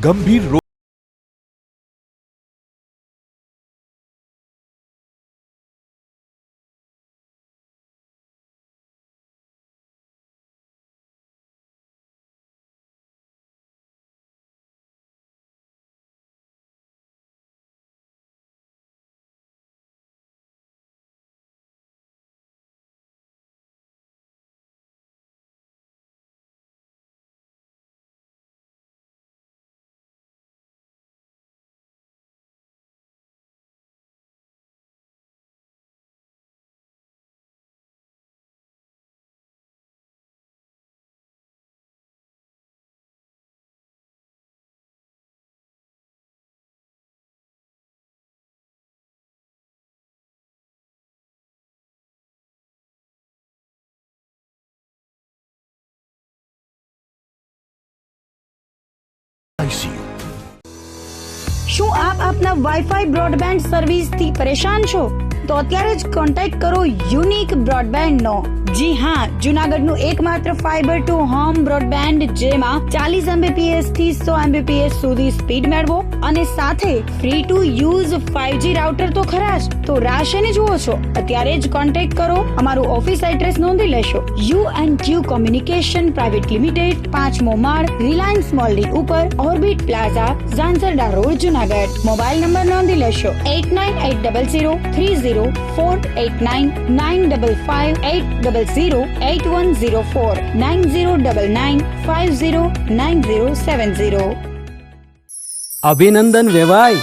ગંભીર રોગ શું આપ આપના વાઈફાઈ બ્રોડબેન્ડ સર્વિસથી પરેશાન છો? તો અત્યારે જ કોન્ટેક્ટ કરો યુનિક બ્રોડબેન્ડ નો. જી હા, જુનાગઢનું એકમાત્ર ફાઈબર ટુ હોમ બ્રોડબેન્ડ જેમાં 40 Mbps થી 100 Mbps સુધી સ્પીડ મેળવો અને સાથે free to use 5G router તો ખરા જ. તો રાહ શેની જુઓ છો? અત્યારે જ કોન્ટેક્ટ કરો. અમારું ઓફિસ એડ્રેસ નોંધી લેશો. U&Q કોમ્યુનિકેશન પ્રાઇવેટ લિમિટેડ, 5મો માળ, રિલાયન્સ મોલની ઉપર, orbit plaza, Zanzarda road, Junagadh. Mobile number નોંધી લેશો 89800304899558008104 9099509070. અભિનંદન વેવાય.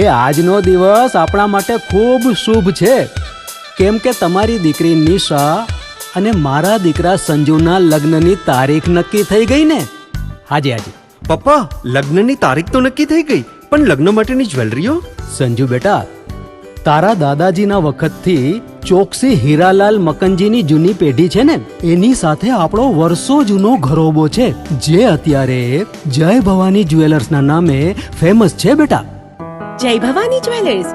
એ આજનો દિવસ આપણા માટે ખૂબ શુભ છે, કેમ કે તમારી દીકરી નિશા અને મારા દીકરા સંજુના લગ્નની તારીખ નક્કી થઈ ગઈ ને. હાજી હાજી પપ્પા, લગ્નની તારીખ તો નક્કી થઈ ગઈ, પણ લગ્ન માટેની જ્વેલરીઓ? સંજુ બેટા, તારા દાદાજીના વખતથી ચોકસી હીરાલાલ મકનજીની જૂની પેઢી છે ને, એની સાથે આપણો વર્ષો જૂનો ઘરોબો છે, જે અત્યારે જય ભવાની જ્વેલર્સના નામે ફેમસ છે બેટા. જય ભવાની જ્વેલર્સ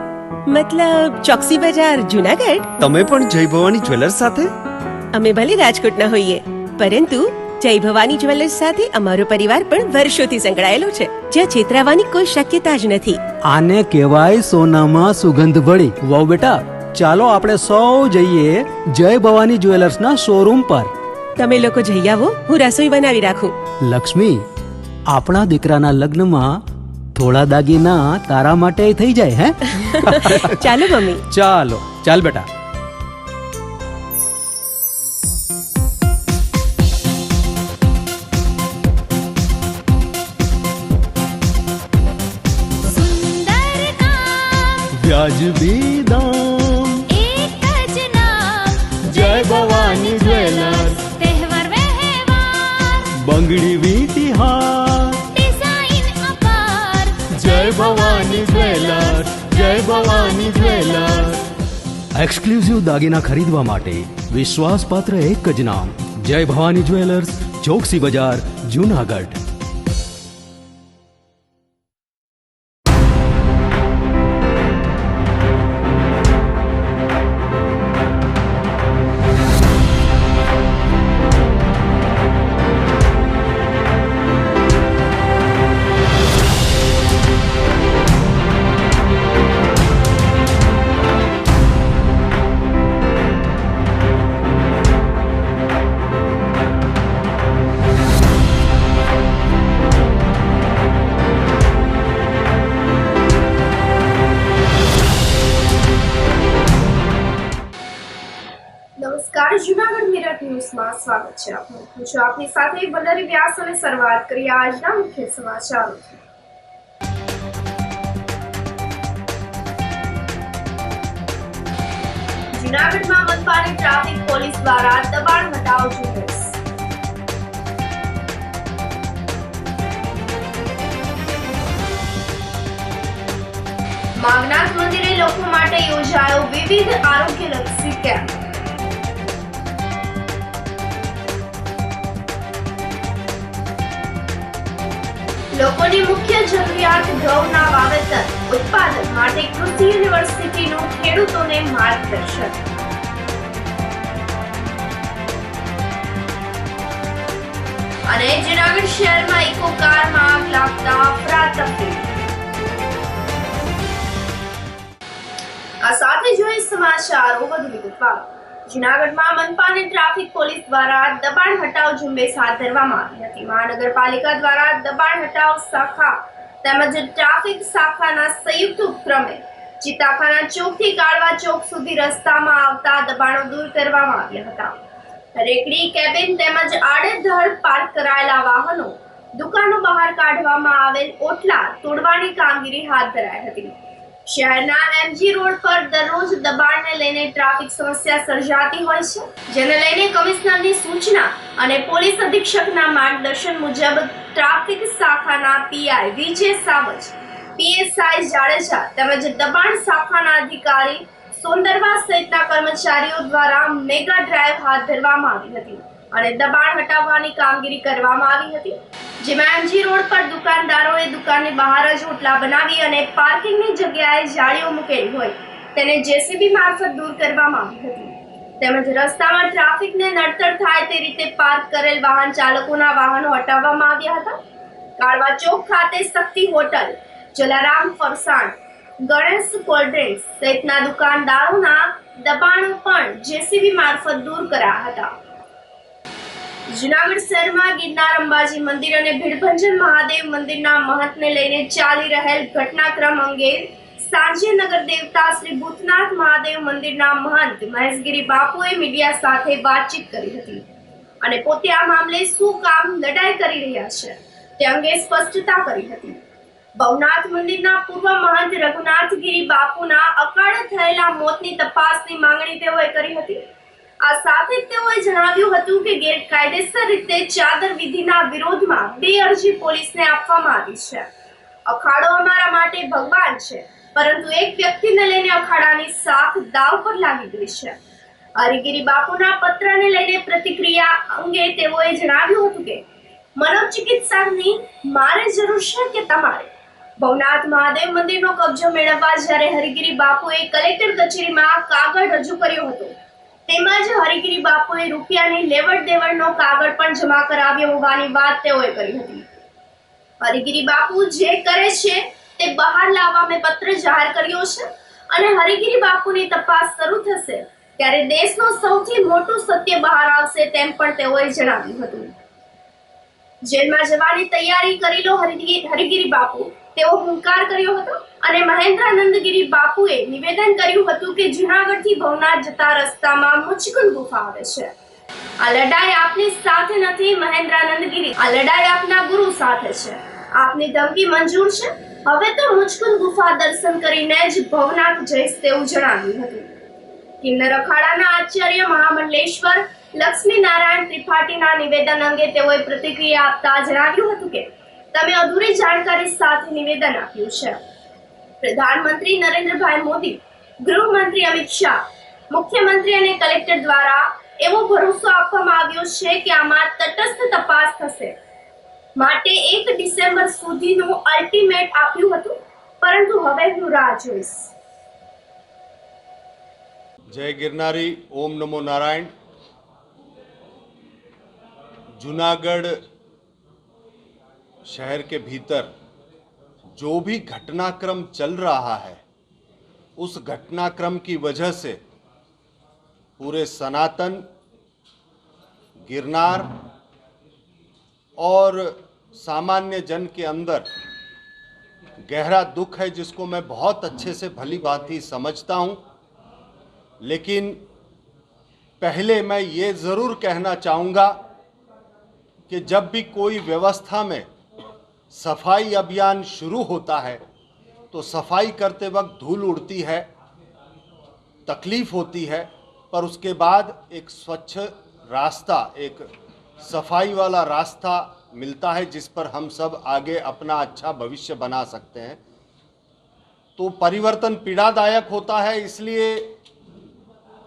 મતલબ ચોકસી બજાર, જુનાગઢ? તમે પણ જય ભવાની જ્વેલર્સ સાથે? અમે ભલે રાજકોટના હોઈએ, પરંતુ જય ભવાની જ્વેલર્સ સાથે અમારો પરિવાર પણ વર્ષોથી સંકળાયેલો છે, જ્યાં છેતરાવાની કોઈ શક્યતા જ નથી. આને કહેવાય સોનામાં સુગંધ ભળી. વાવ બેટા, ચાલો આપણે સૌ જઈએ જય ભવાની જ્વેલર્સના શોરૂમ પર. તમે લોકો જઈ આવો, હું રસોઈ બનાવી રાખું. લક્ષ્મી, આપણા દીકરાના લગ્નમાં થોડા દાગીના તારા માટે થઈ જાય. હે ચાલો મમ્મી. ચાલો ચાલ બેટા. વ્યાજબી દામ, એક જ નામ, જય ભવાની જ્વેલર્સ. તહેવાર વ્યવહાર, બંગડી વીંટી હાર, ડિઝાઇન અપાર, જય ભવાની જ્વેલર્સ, જય ભવાની જ્વેલર્સ. એક્સક્લુઝિવ દાગીના ખરીદવા માટે વિશ્વાસપાત્ર એક જ નામ, જય ભવાની જ્વેલર્સ, ચોકસી બજાર, જુનાગઢ. નમસ્કાર, જુનાગઢ મિરર ન્યૂઝમાં સ્વાગત છે આપનું. હું છું આપની સાથે વલ્લરી વ્યાસ અને શરૂઆત કરીએ આજના મુખ્ય સમાચારોથી. જુનાગઢમાં મનપાની ટ્રાફિક પોલીસ દ્વારા દબાણ હટાવ ઝુંબેશ. માંગનાથ મંદિરે લોકો માટે યોજાયો વિવિધ આરોગ્યલક્ષી કેમ્પ. લોકોની મુખ્ય જરૂરિયાત ઘઉંના વાવેતર ઉત્પાદન માટે કૃષિ યુનિવર્સિટીનું ખેડૂતોને માર્ગદર્શન. અને જુનાગઢ શહેરમાં ઇકો કારમાં આગ લાગતા આવતા અફરાતફરી। આ સાથે જોઈએ સમાચારો વધુ વિગતવાર। જૂનાગઢમાં મનપા અને ટ્રાફિક પોલીસ દ્વારા દબાણ હટાવ ઝુંબેશ હાથ ધરવામાં આવી હતી। મહાનગરપાલિકા દ્વારા દબાણ હટાવ શાખા તેમજ ટ્રાફિક શાખાના સંયુક્ત ઉપક્રમે ચિત્તાખાના ચોકથી કાળવા ચોક સુધી રસ્તામાં આવતા દબાણો દૂર કરવામાં આવ્યા હતા। રેકડી કેબિન તેમજ આડેધડ પાર્ક કરાયેલા વાહનો, દુકાનો બહાર કાઢવામાં આવેલ ઓટલા તોડવાની કામગીરી હાથ ધરાઈ હતી। શહેરના એમજી રોડ પર દરરોજ દબાણને લઈને ટ્રાફિક સમસ્યા સર્જાતી હોય છે, જેને લઈને કમિશનરની સૂચના અને પોલીસ અધિક્ષકના માર્ગદર્શન મુજબ ટ્રાફિક શાખાના પીઆઈ વિજય સાવજ, પીએસઆઈ જાડેજા તેમજ દબાણ શાખાના અધિકારી સોંદરવા સહિતના કર્મચારીઓ દ્વારા મેગા ડ્રાઈવ હાથ ધરવામાં આવી હતી અને દબાણ હટાવવાની કામગીરી કરવામાં આવી હતી, જેમાં એમજી રોડ પર દુકાનદારોએ દુકાનની બહાર જ ઓટલા બનાવી અને પાર્કિંગની જગ્યાએ જાળીઓ મૂકેલી હોય તેને જેસીબી મારફત દૂર કરવામાં આવી હતી, તેમજ રસ્તામાં ટ્રાફિકને નડતર થાય તે રીતે પાર્ક કરેલ વાહન ચાલકોના વાહનો હટાવવામાં આવ્યા હતા। કાળવા ચોક ખાતે શક્તિ હોટલ, જલારામ ફરસાણ, ગણેશ કોલ્ડ ડ્રિંક્સ સહિતના દુકાનદારોના દબાણો પણ જેસીબી મારફત દૂર કરાયા હતા। જૂનાગઢ શહેરમાં ગિરનાર અંબાજી મંદિર અને ભીડભંજન મહાદેવ મંદિરના મહંતને લઈને ચાલી રહેલ ઘટનાક્રમ અંગે સાંજે નગર દેવતા શ્રી ભૂતનાથ મહાદેવ મંદિરના મહંત મહેશગીરી બાપુએ મીડિયા સાથે વાતચીત કરી હતી અને પોતે આ મામલે શું કામ લડાઈ કરી રહ્યા છે તે અંગે સ્પષ્ટતા કરી હતી। ભવનાથ મંદિરના પૂર્વ મહંત રઘુનાથગીરી બાપુના અકાળે થયેલા મોતની તપાસની માંગણી તેઓએ કરી હતી। આ સાથે તેઓએ જણાવ્યું હતું કે ગેરકાયદેસર રીતે ચાદર વિધિના વિરોધમાં 2 અરજી પોલીસને આપવામાં આવી છે। અખાડો અમારા માટે ભગવાન છે, પરંતુ એક વ્યક્તિને લઈને અખાડાની સાખ દાવ પર લાગી ગઈ છે। હરિગીરી બાપુના પત્રને લઈને પ્રતિક્રિયા અંગે તેઓએ જણાવ્યું હતું કે મનોચિકિત્સકની મારે જરૂર છે કે તમારે? ભવનાથ મહાદેવ મંદિરનો કબજો મેળવવા જ્યારે હરિગીરી બાપુએ કલેક્ટર કચેરીમાં કાગળ રજૂ કર્યો હતો, તેમજ હરિગીરી બાપુએ રૂપિયાની લેવડ દેવડનો કાગળ પણ જમા કરાવ્યો હોવાની વાત તેઓએ કરી હતી। હરિગીરી બાપુ જે કરે છે તે બહાર લાવવા મેં પત્ર જાહેર કર્યો છે અને હરિગીરી બાપુની તપાસ શરૂ થશે ત્યારે દેશનું સૌથી મોટું સત્ય બહાર આવશે તેમ પણ તેઓએ જણાવ્યું હતું। જેલમાં જવાની તૈયારી કરી લો હરિગીરી બાપુ, તેઓ હુંકાર કર્યો હતો અને મહેન્દ્રાનંદગીરી બાપુએ નિવેદન કર્યું હતું કે જૂનાગઢથી ભવનાથ જતા રસ્તામાં મુચકુંદ ગુફા આવે છે। આ લડાઈ આપની સાથે નથી મહેન્દ્રાનંદગીરી, આ લડાઈ આપના ગુરુ સાથે છે। આપની ધમકી મંજૂર છે? હવે તો મુચકુંદ ગુફા દર્શન કરીને જ ભવનાથ જઈશ તેવું જણાવ્યું હતું। કિન્નર અખાડાના આચાર્ય મહામંડલેશ્વર લક્ષ્મી નારાયણ ત્રિપાઠીના નિવેદન અંગે તેઓએ પ્રતિક્રિયા આપતા જણાવ્યું હતું કે તમે અધૂરી જાણકારી સાથે નિવેદન આપ્યું છે। પ્રધાનમંત્રી નરેન્દ્રભાઈ મોદી, ગૃહમંત્રી અમિત શાહ, મુખ્યમંત્રી અને કલેક્ટર દ્વારા એવો ભરોસો આપવામાં આવ્યો છે કે આમાં તટસ્થ તપાસ થશે માટે 1 ડિસેમ્બર સુધીનું અલ્ટિમેટ આપ્યું હતું, પરંતુ હવે હું રાહ જોઈશ। जय गिरनारी, ओम नमो नारायण। जूनागढ़ शहर के भीतर जो भी घटनाक्रम चल रहा है, उस घटनाक्रम की वजह से पूरे सनातन, गिरनार और सामान्य जन के अंदर गहरा दुख है, जिसको मैं बहुत अच्छे से भली भांति समझता हूँ। लेकिन पहले मैं ये ज़रूर कहना चाहूँगा कि जब भी कोई व्यवस्था में सफाई अभियान शुरू होता है तो सफाई करते वक्त धूल उड़ती है, तकलीफ़ होती है, पर उसके बाद एक स्वच्छ रास्ता, एक सफाई वाला रास्ता मिलता है जिस पर हम सब आगे अपना अच्छा भविष्य बना सकते हैं। तो परिवर्तन पीड़ादायक होता है, इसलिए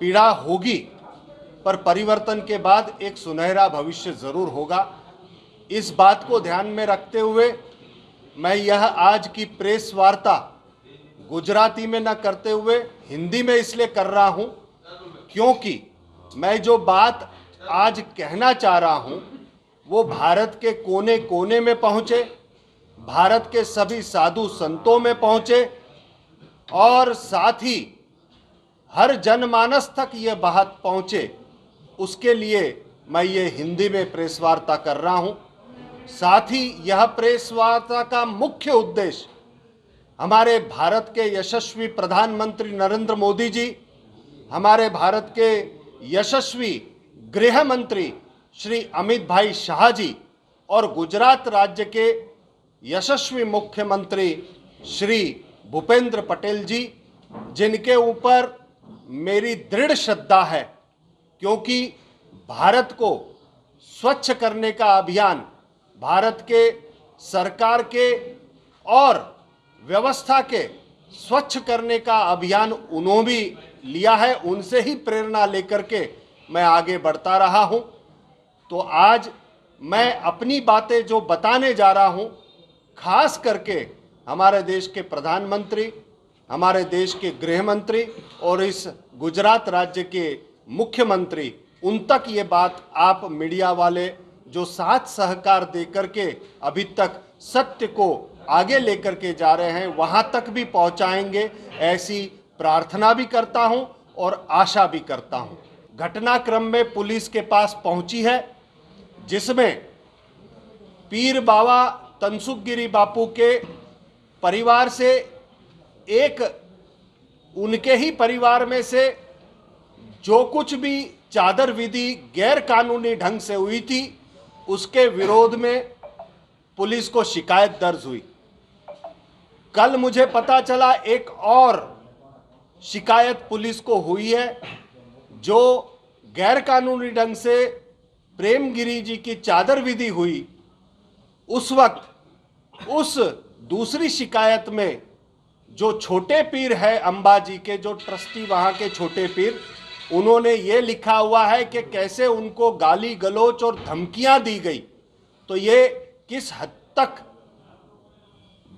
पीड़ा होगी, पर परिवर्तन के बाद एक सुनहरा भविष्य ज़रूर होगा। इस बात को ध्यान में रखते हुए मैं यह आज की प्रेस वार्ता गुजराती में न करते हुए हिंदी में इसलिए कर रहा हूँ क्योंकि मैं जो बात आज कहना चाह रहा हूँ वो भारत के कोने कोने में पहुँचे, भारत के सभी साधु संतों में पहुंचे और साथ ही हर जनमानस तक ये बात पहुंचे, उसके लिए मैं ये हिंदी में प्रेस वार्ता कर रहा हूं। साथ ही यह प्रेस वार्ता का मुख्य उद्देश्य हमारे भारत के यशस्वी प्रधानमंत्री नरेंद्र मोदी जी, हमारे भारत के यशस्वी गृह मंत्री श्री अमित भाई शाह जी और गुजरात राज्य के यशस्वी मुख्यमंत्री श्री भूपेंद्र पटेल जी, जिनके ऊपर मेरी दृढ़ श्रद्धा है, क्योंकि भारत को स्वच्छ करने का अभियान भारत के सरकार के और व्यवस्था के स्वच्छ करने का अभियान उन्होंने भी लिया है। उनसे ही प्रेरणा लेकर के मैं आगे बढ़ता रहा हूं। तो आज मैं अपनी बातें जो बताने जा रहा हूं, खास करके हमारे देश के प्रधानमंत्री, हमारे देश के गृह मंत्री और इस गुजरात राज्य के मुख्यमंत्री, उन तक ये बात आप मीडिया वाले जो साथ सहकार दे करके अभी तक सत्य को आगे लेकर के जा रहे हैं, वहां तक भी पहुंचाएंगे, ऐसी प्रार्थना भी करता हूं और आशा भी करता हूं। घटनाक्रम में पुलिस के पास पहुंची है, जिसमें पीर बाबा तनसुखगिरी बापू के परिवार से एक, उनके ही परिवार में से जो कुछ भी चादर विधि गैर कानूनी ढंग से हुई थी, उसके विरोध में पुलिस को शिकायत दर्ज हुई। कल मुझे पता चला एक और शिकायत पुलिस को हुई है, जो गैर कानूनी ढंग से प्रेमगिरी जी की चादर विधि हुई। उस वक्त उस दूसरी शिकायत में जो छोटे पीर है अंबाजी के, जो ट्रस्टी वहां के छोटे पीर, उन्होंने ये लिखा हुआ है कि कैसे उनको गाली गलौच और धमकियां दी गई। तो ये किस हद तक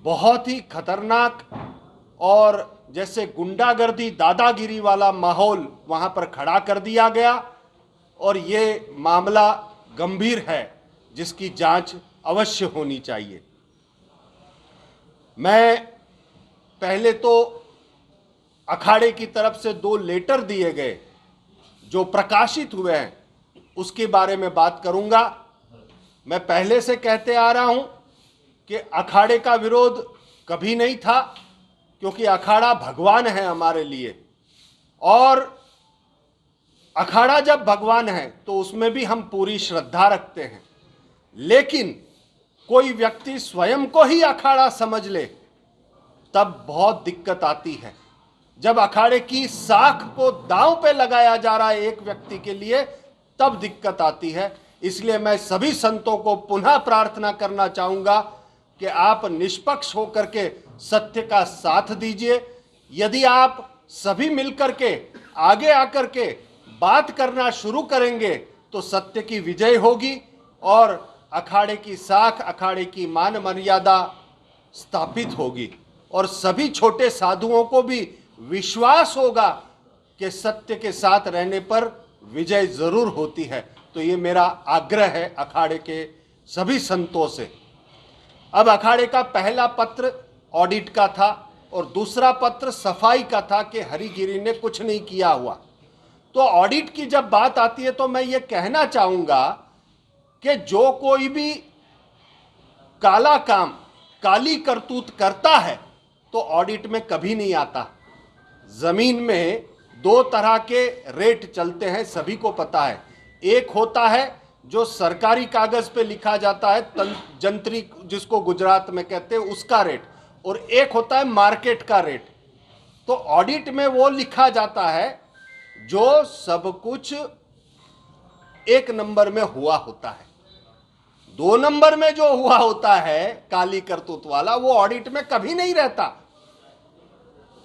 बहुत ही खतरनाक और जैसे गुंडागर्दी दादागिरी वाला माहौल वहां पर खड़ा कर दिया गया, और ये मामला गंभीर है, जिसकी जांच अवश्य होनी चाहिए। मैं पहले तो अखाड़े की तरफ से 2 लेटर दिए गए जो प्रकाशित हुए हैं, उसके बारे में बात करूंगा। मैं पहले से कहते आ रहा हूं कि अखाड़े का विरोध कभी नहीं था, क्योंकि अखाड़ा भगवान है हमारे लिए, और अखाड़ा जब भगवान है तो उसमें भी हम पूरी श्रद्धा रखते हैं। लेकिन कोई व्यक्ति स्वयं को ही अखाड़ा समझ ले, तब बहुत दिक्कत आती है। जब अखाड़े की साख को दांव पे लगाया जा रहा है एक व्यक्ति के लिए, तब दिक्कत आती है। इसलिए मैं सभी संतों को पुनः प्रार्थना करना चाहूंगा कि आप निष्पक्ष होकर के सत्य का साथ दीजिए। यदि आप सभी मिलकर के आगे आकर के बात करना शुरू करेंगे तो सत्य की विजय होगी और अखाड़े की साख, अखाड़े की मान मर्यादा स्थापित होगी, और सभी छोटे साधुओं को भी विश्वास होगा कि सत्य के साथ रहने पर विजय जरूर होती है। तो ये मेरा आग्रह है अखाड़े के सभी संतों से। अब अखाड़े का पहला पत्र ऑडिट का था और दूसरा पत्र सफाई का था कि हरिगिरी ने कुछ नहीं किया हुआ। तो ऑडिट की जब बात आती है तो मैं ये कहना चाहूंगा कि जो कोई भी काला काम, काली करतूत करता है तो ऑडिट में कभी नहीं आता। जमीन में 2 तरह के रेट चलते हैं, सभी को पता है। एक होता है जो सरकारी कागज पे लिखा जाता है, जंत्री जिसको गुजरात में कहते हैं, उसका रेट, और एक होता है मार्केट का रेट। तो ऑडिट में वो लिखा जाता है जो सब कुछ 1 नंबर में हुआ होता है। 2 नंबर में जो हुआ होता है काली करतूत वाला, वो ऑडिट में कभी नहीं रहता।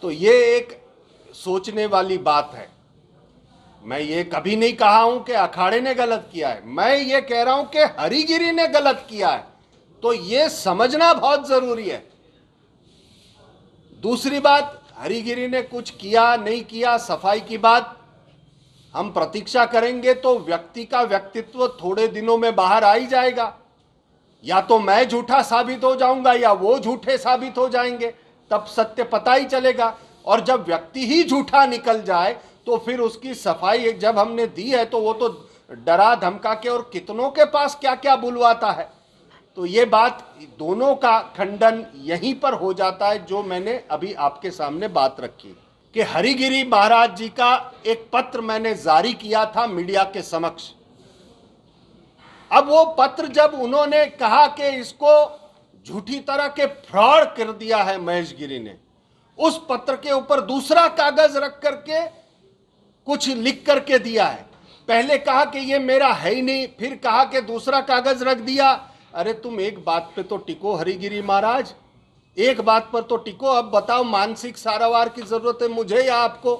तो ये एक सोचने वाली बात है। मैं ये कभी नहीं कहा हूं कि अखाड़े ने गलत किया है, मैं ये कह रहा हूं कि हरिगिरी ने गलत किया है। तो ये समझना बहुत जरूरी है। दूसरी बात, हरिगिरी ने कुछ किया नहीं किया, सफाई की बात हम प्रतीक्षा करेंगे तो व्यक्ति का व्यक्तित्व थोड़े दिनों में बाहर आ ही जाएगा। या तो मैं झूठा साबित हो जाऊंगा या वो झूठे साबित हो जाएंगे, तब सत्य पता ही चलेगा। और जब व्यक्ति ही झूठा निकल जाए तो फिर उसकी सफाई जब हमने दी है तो वो तो डरा धमका के और कितनों के पास क्या क्या बुलवाता है। तो ये बात दोनों का खंडन यहीं पर हो जाता है, जो मैंने अभी आपके सामने बात रखी कि हरिगिरी महाराज जी का एक पत्र मैंने जारी किया था मीडिया के समक्ष। अब वो पत्र जब उन्होंने कहा कि इसको झूठी तरह के फ्रॉड कर दिया है महेश गिरी ने, उस पत्र के ऊपर दूसरा कागज रख करके कुछ लिख करके दिया है। पहले कहा कि ये मेरा है ही नहीं, फिर कहा कि दूसरा कागज रख दिया। अरे तुम एक बात पे तो टिको हरिगिरी महाराज, एक बात पर तो टिको। अब बताओ मानसिक सारावार की जरूरत है मुझे या आपको?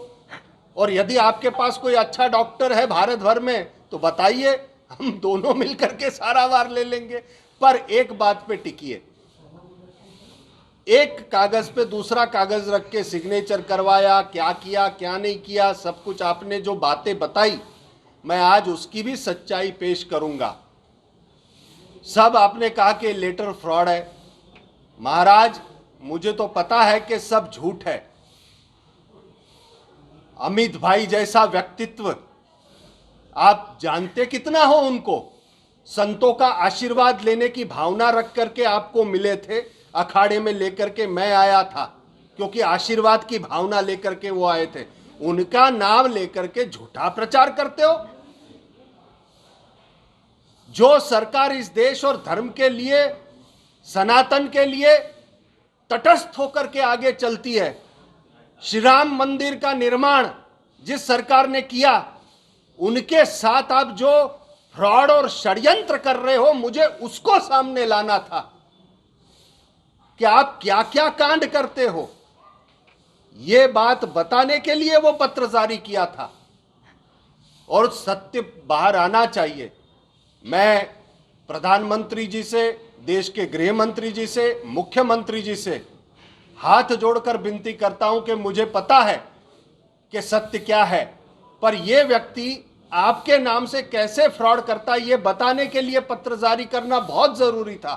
और यदि आपके पास कोई अच्छा डॉक्टर है भारत भर में तो बताइए, हम दोनों मिलकर के सारावार ले लेंगे। पर एक बात पे टिकिए, एक कागज पे दूसरा कागज रख के सिग्नेचर करवाया, क्या किया क्या नहीं किया, सब कुछ आपने जो बातें बताई मैं आज उसकी भी सच्चाई पेश करूंगा। सब आपने कहा कि लेटर फ्रॉड है। महाराज मुझे तो पता है कि सब झूठ है। अमित भाई जैसा व्यक्तित्व आप जानते कितना हो उनको, संतों का आशीर्वाद लेने की भावना रख करके आपको मिले थे, अखाड़े में लेकर के मैं आया था क्योंकि आशीर्वाद की भावना लेकर के वो आए थे। उनका नाम लेकर के झूठा प्रचार करते हो। जो सरकार इस देश और धर्म के लिए, सनातन के लिए तटस्थ होकर के आगे चलती है, श्री राम मंदिर का निर्माण जिस सरकार ने किया, उनके साथ आप जो फ्रॉड और षड्यंत्र कर रहे हो, मुझे उसको सामने लाना था कि आप क्या क्या कांड करते हो। यह बात बताने के लिए वो पत्र जारी किया था और सत्य बाहर आना चाहिए। मैं प्रधानमंत्री जी से, देश के गृह मंत्री जी से, मुख्यमंत्री जी से हाथ जोड़कर विनती करता हूं कि मुझे पता है कि सत्य क्या है, पर यह व्यक्ति आपके नाम से कैसे फ्रॉड करता है यह बताने के लिए पत्र जारी करना बहुत जरूरी था,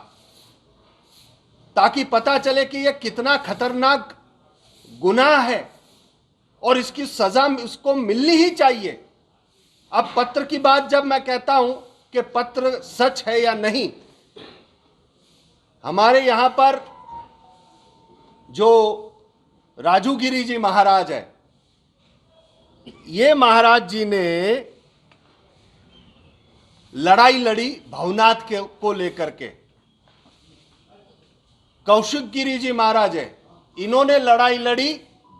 ताकि पता चले कि यह कितना खतरनाक गुनाह है और इसकी सजा इसको मिलनी ही चाहिए। अब पत्र की बात जब मैं कहता हूं कि पत्र सच है या नहीं, हमारे यहां पर जो राजूगिरी जी महाराज है, ये महाराज जी ने लड़ाई लड़ी भवनाथ को लेकर के। कौशिक गिरी जी महाराज है, इन्होंने लड़ाई लड़ी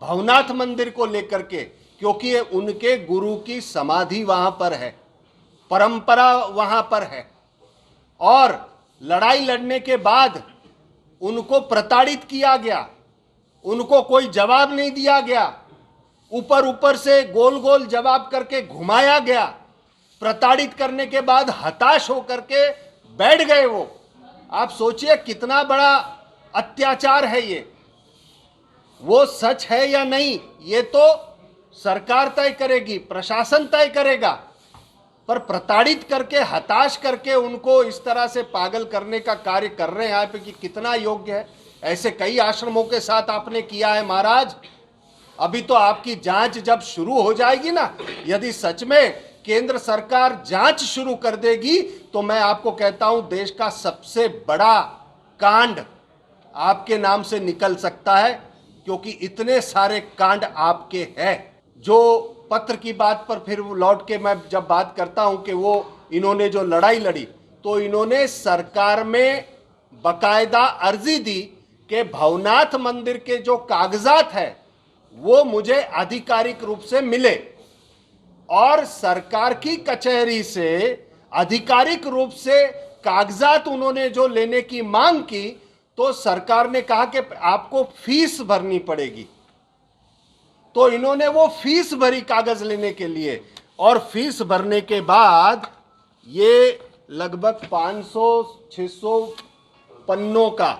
भवनाथ मंदिर को लेकर के, क्योंकि उनके गुरु की समाधि वहां पर है, परंपरा वहां पर है। और लड़ाई लड़ने के बाद उनको प्रताड़ित किया गया, उनको कोई जवाब नहीं दिया गया, ऊपर ऊपर से गोल गोल जवाब करके घुमाया गया। प्रताड़ित करने के बाद हताश होकर के बैठ गए वो। आप सोचिए कितना बड़ा अत्याचार है ये। वो सच है या नहीं ये तो सरकार तय करेगी, प्रशासन तय करेगा, पर प्रताड़ित करके, हताश करके उनको इस तरह से पागल करने का कार्य कर रहे हैं आप कि कितना योग्य है। ऐसे कई आश्रमों के साथ आपने किया है महाराज। अभी तो आपकी जांच जब शुरू हो जाएगी ना, यदि सच में केंद्र सरकार जांच शुरू कर देगी तो मैं आपको कहता हूं देश का सबसे बड़ा कांड आपके नाम से निकल सकता है, क्योंकि इतने सारे कांड आपके हैं। जो पत्र की बात पर फिर लौट के मैं जब बात करता हूं कि वो इन्होंने जो लड़ाई लड़ी, तो इन्होंने सरकार में बकायदा अर्जी दी कि भवनाथ मंदिर के जो कागजात है वो मुझे आधिकारिक रूप से मिले, और सरकार की कचहरी से आधिकारिक रूप से कागजात उन्होंने जो लेने की मांग की, तो सरकार ने कहा कि आपको फीस भरनी पड़ेगी। तो इन्होंने वो फीस भरी कागज लेने के लिए, और फीस भरने के बाद ये लगभग 500-600 पन्नों का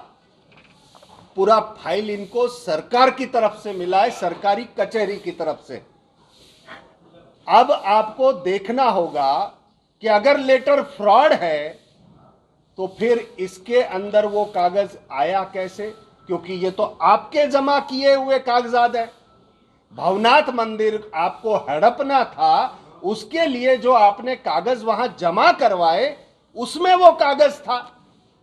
पूरा फाइल इनको सरकार की तरफ से मिला है, सरकारी कचहरी की तरफ से। अब आपको देखना होगा कि अगर लेटर फ्रॉड है तो फिर इसके अंदर वो कागज आया कैसे? क्योंकि ये तो आपके जमा किए हुए कागजात है। भवनाथ मंदिर आपको हड़पना था, उसके लिए जो आपने कागज वहां जमा करवाए उसमें वो कागज था,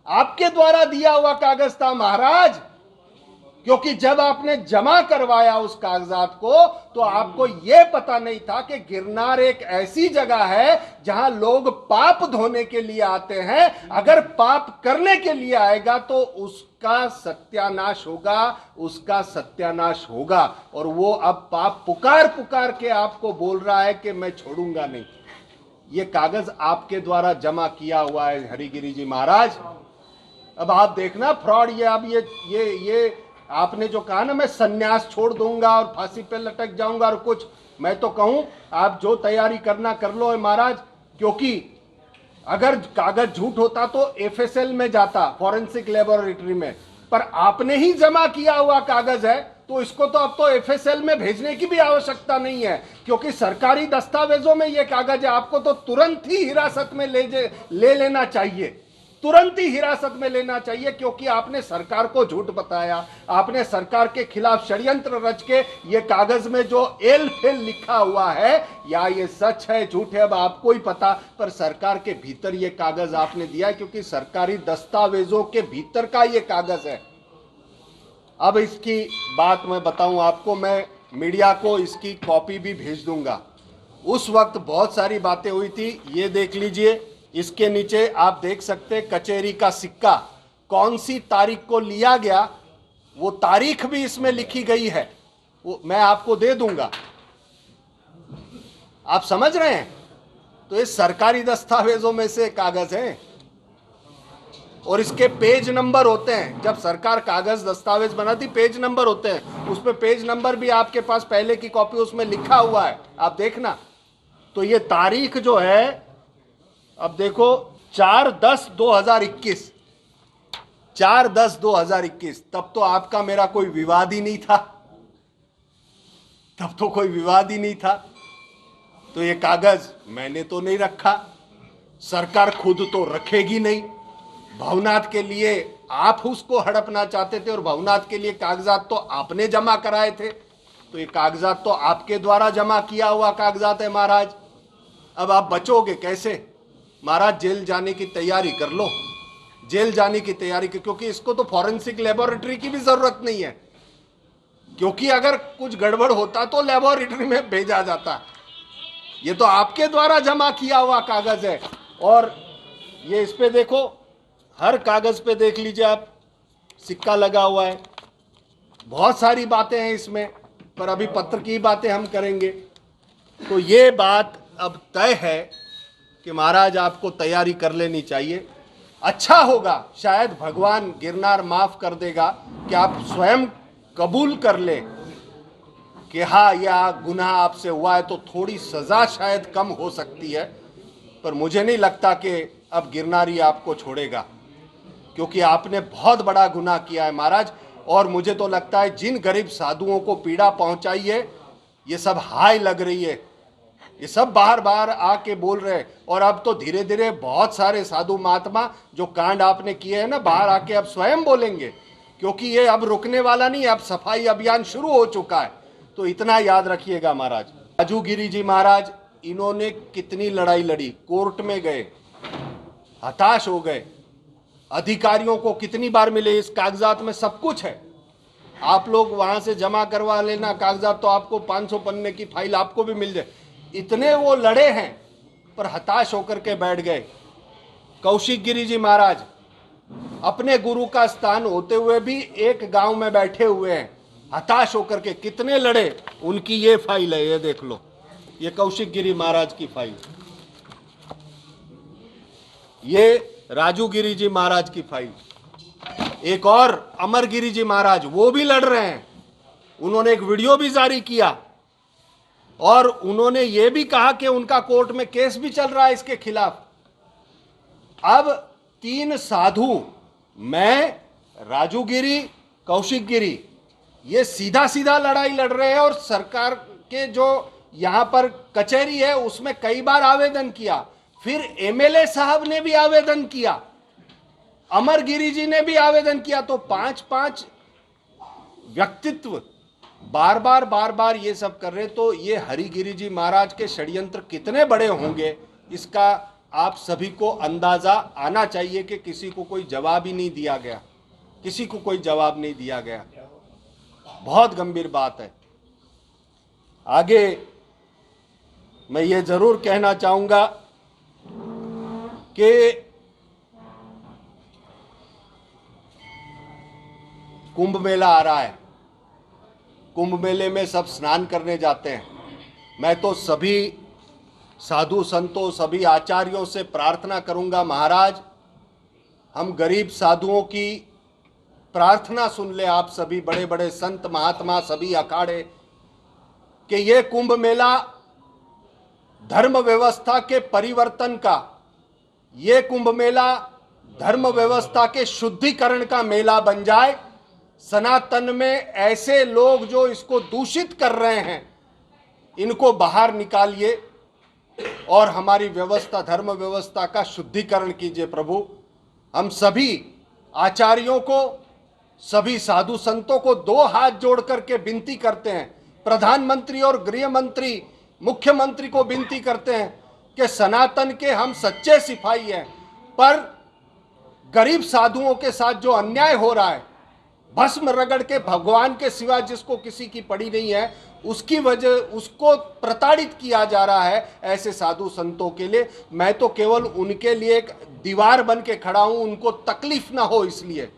आपके द्वारा दिया हुआ कागज था महाराज। क्योंकि जब आपने जमा करवाया उस कागजात को तो आपको यह पता नहीं था कि गिरनार एक ऐसी जगह है जहां लोग पाप धोने के लिए आते हैं। अगर पाप करने के लिए आएगा तो उसका सत्यानाश होगा, उसका सत्यानाश होगा। और वो अब पाप पुकार पुकार के आपको बोल रहा है कि मैं छोड़ूंगा नहीं। ये कागज आपके द्वारा जमा किया हुआ है हरिगिरी जी महाराज। अब आप देखना फ्रॉड, ये अब ये आपने जो कहा ना मैं सन्यास छोड़ दूंगा और फांसी पे लटक जाऊंगा और कुछ, मैं तो कहूं आप जो तैयारी करना कर लो महाराज। क्योंकि अगर कागज झूठ होता तो एफएसएल में जाता, फॉरेंसिक लेबोरेटरी में, पर आपने ही जमा किया हुआ कागज है तो इसको तो अब तो एफएसएल में भेजने की भी आवश्यकता नहीं है। क्योंकि सरकारी दस्तावेजों में यह कागज है, आपको तो तुरंत ही हिरासत में ले लेना चाहिए, तुरंत ही हिरासत में लेना चाहिए। क्योंकि आपने सरकार को झूठ बताया, आपने सरकार के खिलाफ षड्यंत्र रच के ये कागज में जो एल फेल लिखा हुआ है, या ये सच है झूठ है अब आपको ही पता, पर सरकार के भीतर ये कागज आपने दिया है, क्योंकि सरकारी दस्तावेजों के भीतर का ये कागज है। अब इसकी बात मैं बताऊं आपको, मैं मीडिया को इसकी कॉपी भी भेज दूंगा। उस वक्त बहुत सारी बातें हुई थी, ये देख लीजिए, इसके नीचे आप देख सकते कचहरी का सिक्का, कौन सी तारीख को लिया गया वो तारीख भी इसमें लिखी गई है, वो मैं आपको दे दूंगा। आप समझ रहे हैं? तो ये सरकारी दस्तावेजों में से कागज है और इसके पेज नंबर होते हैं। जब सरकार कागज दस्तावेज बनाती पेज नंबर होते हैं, उस पर पेज नंबर भी आपके पास पहले की कॉपी उसमें लिखा हुआ है, आप देखना। तो ये तारीख जो है, अब देखो 4/10/2021, 4/10/2021, तब तो आपका मेरा कोई विवाद ही नहीं था, तब तो कोई विवाद ही नहीं था। तो ये कागज मैंने तो नहीं रखा, सरकार खुद तो रखेगी नहीं। भवनाथ के लिए आप उसको हड़पना चाहते थे और भवनाथ के लिए कागजात तो आपने जमा कराए थे, तो ये कागजात तो आपके द्वारा जमा किया हुआ कागजात है महाराज। अब आप बचोगे कैसे महाराज? जेल जाने की तैयारी कर लो, जेल जाने की तैयारी, क्योंकि इसको तो फॉरेंसिक लेबोरेटरी की भी जरूरत नहीं है। क्योंकि अगर कुछ गड़बड़ होता तो लेबोरेटरी में भेजा जाता, ये तो आपके द्वारा जमा किया हुआ कागज है। और ये इस पे देखो, हर कागज पे देख लीजिए आप, सिक्का लगा हुआ है। बहुत सारी बातें हैं इसमें, पर अभी पत्र की बातें हम करेंगे। तो ये बात अब तय है कि महाराज आपको तैयारी कर लेनी चाहिए। अच्छा होगा, शायद भगवान गिरनार माफ कर देगा कि आप स्वयं कबूल कर ले कि हाँ यह गुनाह आपसे हुआ है, तो थोड़ी सजा शायद कम हो सकती है। पर मुझे नहीं लगता कि अब गिरनारी आपको छोड़ेगा, क्योंकि आपने बहुत बड़ा गुनाह किया है महाराज। और मुझे तो लगता है जिन गरीब साधुओं को पीड़ा पहुंचाई है, ये सब हाय लग रही है, ये सब बाहर बाहर आके बोल रहे हैं। और अब तो धीरे धीरे बहुत सारे साधु महात्मा जो कांड आपने किए हैं ना, बाहर आके अब स्वयं बोलेंगे, क्योंकि ये अब रुकने वाला नहीं है, अब सफाई अभियान शुरू हो चुका है। तो इतना याद रखिएगा महाराज। राजू गिरी जी महाराज, इन्होंने कितनी लड़ाई लड़ी, कोर्ट में गए, हताश हो गए, अधिकारियों को कितनी बार मिले, इस कागजात में सब कुछ है, आप लोग वहां से जमा करवा लेना कागजात, तो आपको 500 पन्ने की फाइल आपको भी मिल जाए। इतने वो लड़े हैं, पर हताश होकर के बैठ गए। कौशिक गिरी जी महाराज अपने गुरु का स्थान होते हुए भी एक गांव में बैठे हुए हैं, हताश होकर के कितने लड़े। उनकी ये फाइल है, ये देख लो, ये कौशिक गिरी महाराज की फाइल, ये राजू गिरी जी महाराज की फाइल। एक और अमर गिरी जी महाराज, वो भी लड़ रहे हैं, उन्होंने एक वीडियो भी जारी किया और उन्होंने ये भी कहा कि उनका कोर्ट में केस भी चल रहा है इसके खिलाफ। अब 3 साधु, मैं, राजू गिरी, कौशिक गिरी, ये सीधा सीधा लड़ाई लड़ रहे हैं। और सरकार के जो यहां पर कचहरी है उसमें कई बार आवेदन किया, फिर एमएलए साहब ने भी आवेदन किया अमरगिरी जी ने भी आवेदन किया, तो 5-5 व्यक्तित्व बार बार ये सब कर रहे, तो ये हरिगिरी जी महाराज के षड्यंत्र कितने बड़े होंगे, इसका आप सभी को अंदाजा आना चाहिए कि किसी को कोई जवाब ही नहीं दिया गया, किसी को कोई जवाब नहीं दिया गया। बहुत गंभीर बात है। आगे मैं ये जरूर कहना चाहूंगा कि कुंभ मेला आ रहा है, कुंभ मेले में सब स्नान करने जाते हैं। मैं तो सभी साधु संतों, सभी आचार्यों से प्रार्थना करूंगा, महाराज हम गरीब साधुओं की प्रार्थना सुन ले, आप सभी बड़े बड़े संत महात्मा, सभी अखाड़े, कि ये कुंभ मेला धर्म व्यवस्था के परिवर्तन का, ये कुंभ मेला धर्म व्यवस्था के शुद्धिकरण का मेला बन जाए। सनातन में ऐसे लोग जो इसको दूषित कर रहे हैं, इनको बाहर निकालिए और हमारी व्यवस्था, धर्म व्यवस्था का शुद्धिकरण कीजिए प्रभु। हम सभी आचार्यों को, सभी साधु संतों को दो हाथ जोड़ करके विनती करते हैं, प्रधानमंत्री और गृह मंत्री, मुख्यमंत्री को विनती करते हैं कि सनातन के हम सच्चे सिपाही हैं, पर गरीब साधुओं के साथ जो अन्याय हो रहा है, भस्म रगड़ के भगवान के सिवा जिसको किसी की पड़ी नहीं है, उसकी वजह उसको प्रताड़ित किया जा रहा है, ऐसे साधु संतों के लिए मैं तो केवल उनके लिए एक दीवार बन के खड़ा हूं, उनको तकलीफ ना हो इसलिए।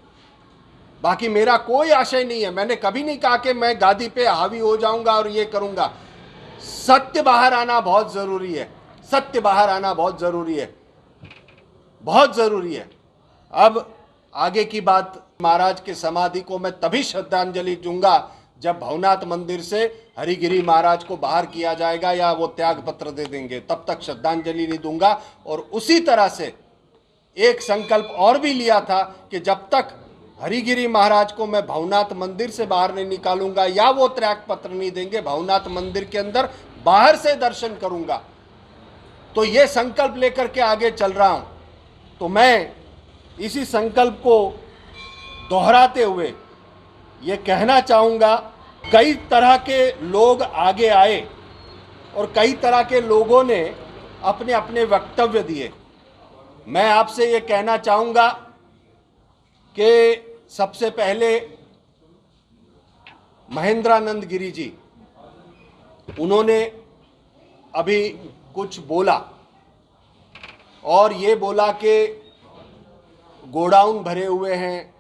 बाकी मेरा कोई आशय नहीं है, मैंने कभी नहीं कहा कि मैं गादी पे हावी हो जाऊंगा और ये करूंगा। सत्य बाहर आना बहुत जरूरी है, सत्य बाहर आना बहुत जरूरी है, बहुत जरूरी है। अब आगे की बात, महाराज के समाधि को मैं तभी श्रद्धांजलि दूंगा जब भवनाथ मंदिर से हरिगिरी महाराज को बाहर किया जाएगा या वो त्याग पत्र दे देंगे, तब तक श्रद्धांजलि नहीं दूंगा। और उसी तरह से एक संकल्प और भी लिया था कि जब तक हरिगिरी महाराज को मैं भवनाथ मंदिर से बाहर नहीं निकालूंगा या वो त्याग पत्र नहीं देंगे, भवनाथ मंदिर के अंदर बाहर से दर्शन करूंगा। तो ये संकल्प लेकर के आगे चल रहा हूं। तो मैं इसी संकल्प को दोहराते हुए ये कहना चाहूँगा, कई तरह के लोग आगे आए और कई तरह के लोगों ने अपने अपने वक्तव्य दिए। मैं आपसे ये कहना चाहूँगा कि सबसे पहले महेंद्रानंद गिरी जी, उन्होंने अभी कुछ बोला और ये बोला कि गोडाउन भरे हुए हैं,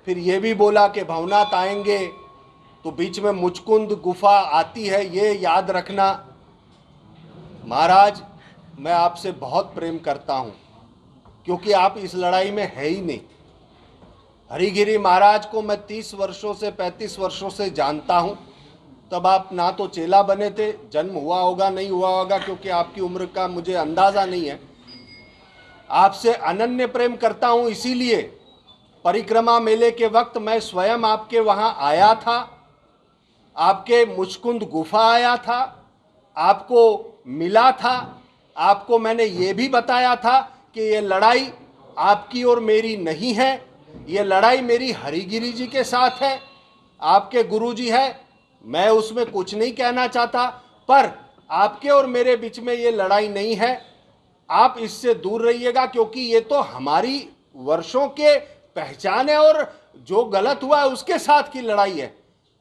फिर ये भी बोला कि भवनाथ आएंगे तो बीच में मुचकुंद गुफा आती है, ये याद रखना। महाराज मैं आपसे बहुत प्रेम करता हूँ, क्योंकि आप इस लड़ाई में है ही नहीं। हरिगिरी महाराज को मैं 30 वर्षों से 35 वर्षों से जानता हूँ। तब आप ना तो चेला बने थे, जन्म हुआ होगा नहीं हुआ होगा, क्योंकि आपकी उम्र का मुझे अंदाज़ा नहीं है। आपसे अनन्य प्रेम करता हूँ, इसीलिए परिक्रमा मेले के वक्त मैं स्वयं आपके वहाँ आया था, आपके मुचकुंद गुफा आया था, आपको मिला था। आपको मैंने ये भी बताया था कि ये लड़ाई आपकी और मेरी नहीं है, ये लड़ाई मेरी हरिगिरी जी के साथ है, आपके गुरुजी है। मैं उसमें कुछ नहीं कहना चाहता, पर आपके और मेरे बीच में ये लड़ाई नहीं है। आप इससे दूर रहिएगा, क्योंकि ये तो हमारी वर्षों के पहचान है और जो गलत हुआ है उसके साथ की लड़ाई है।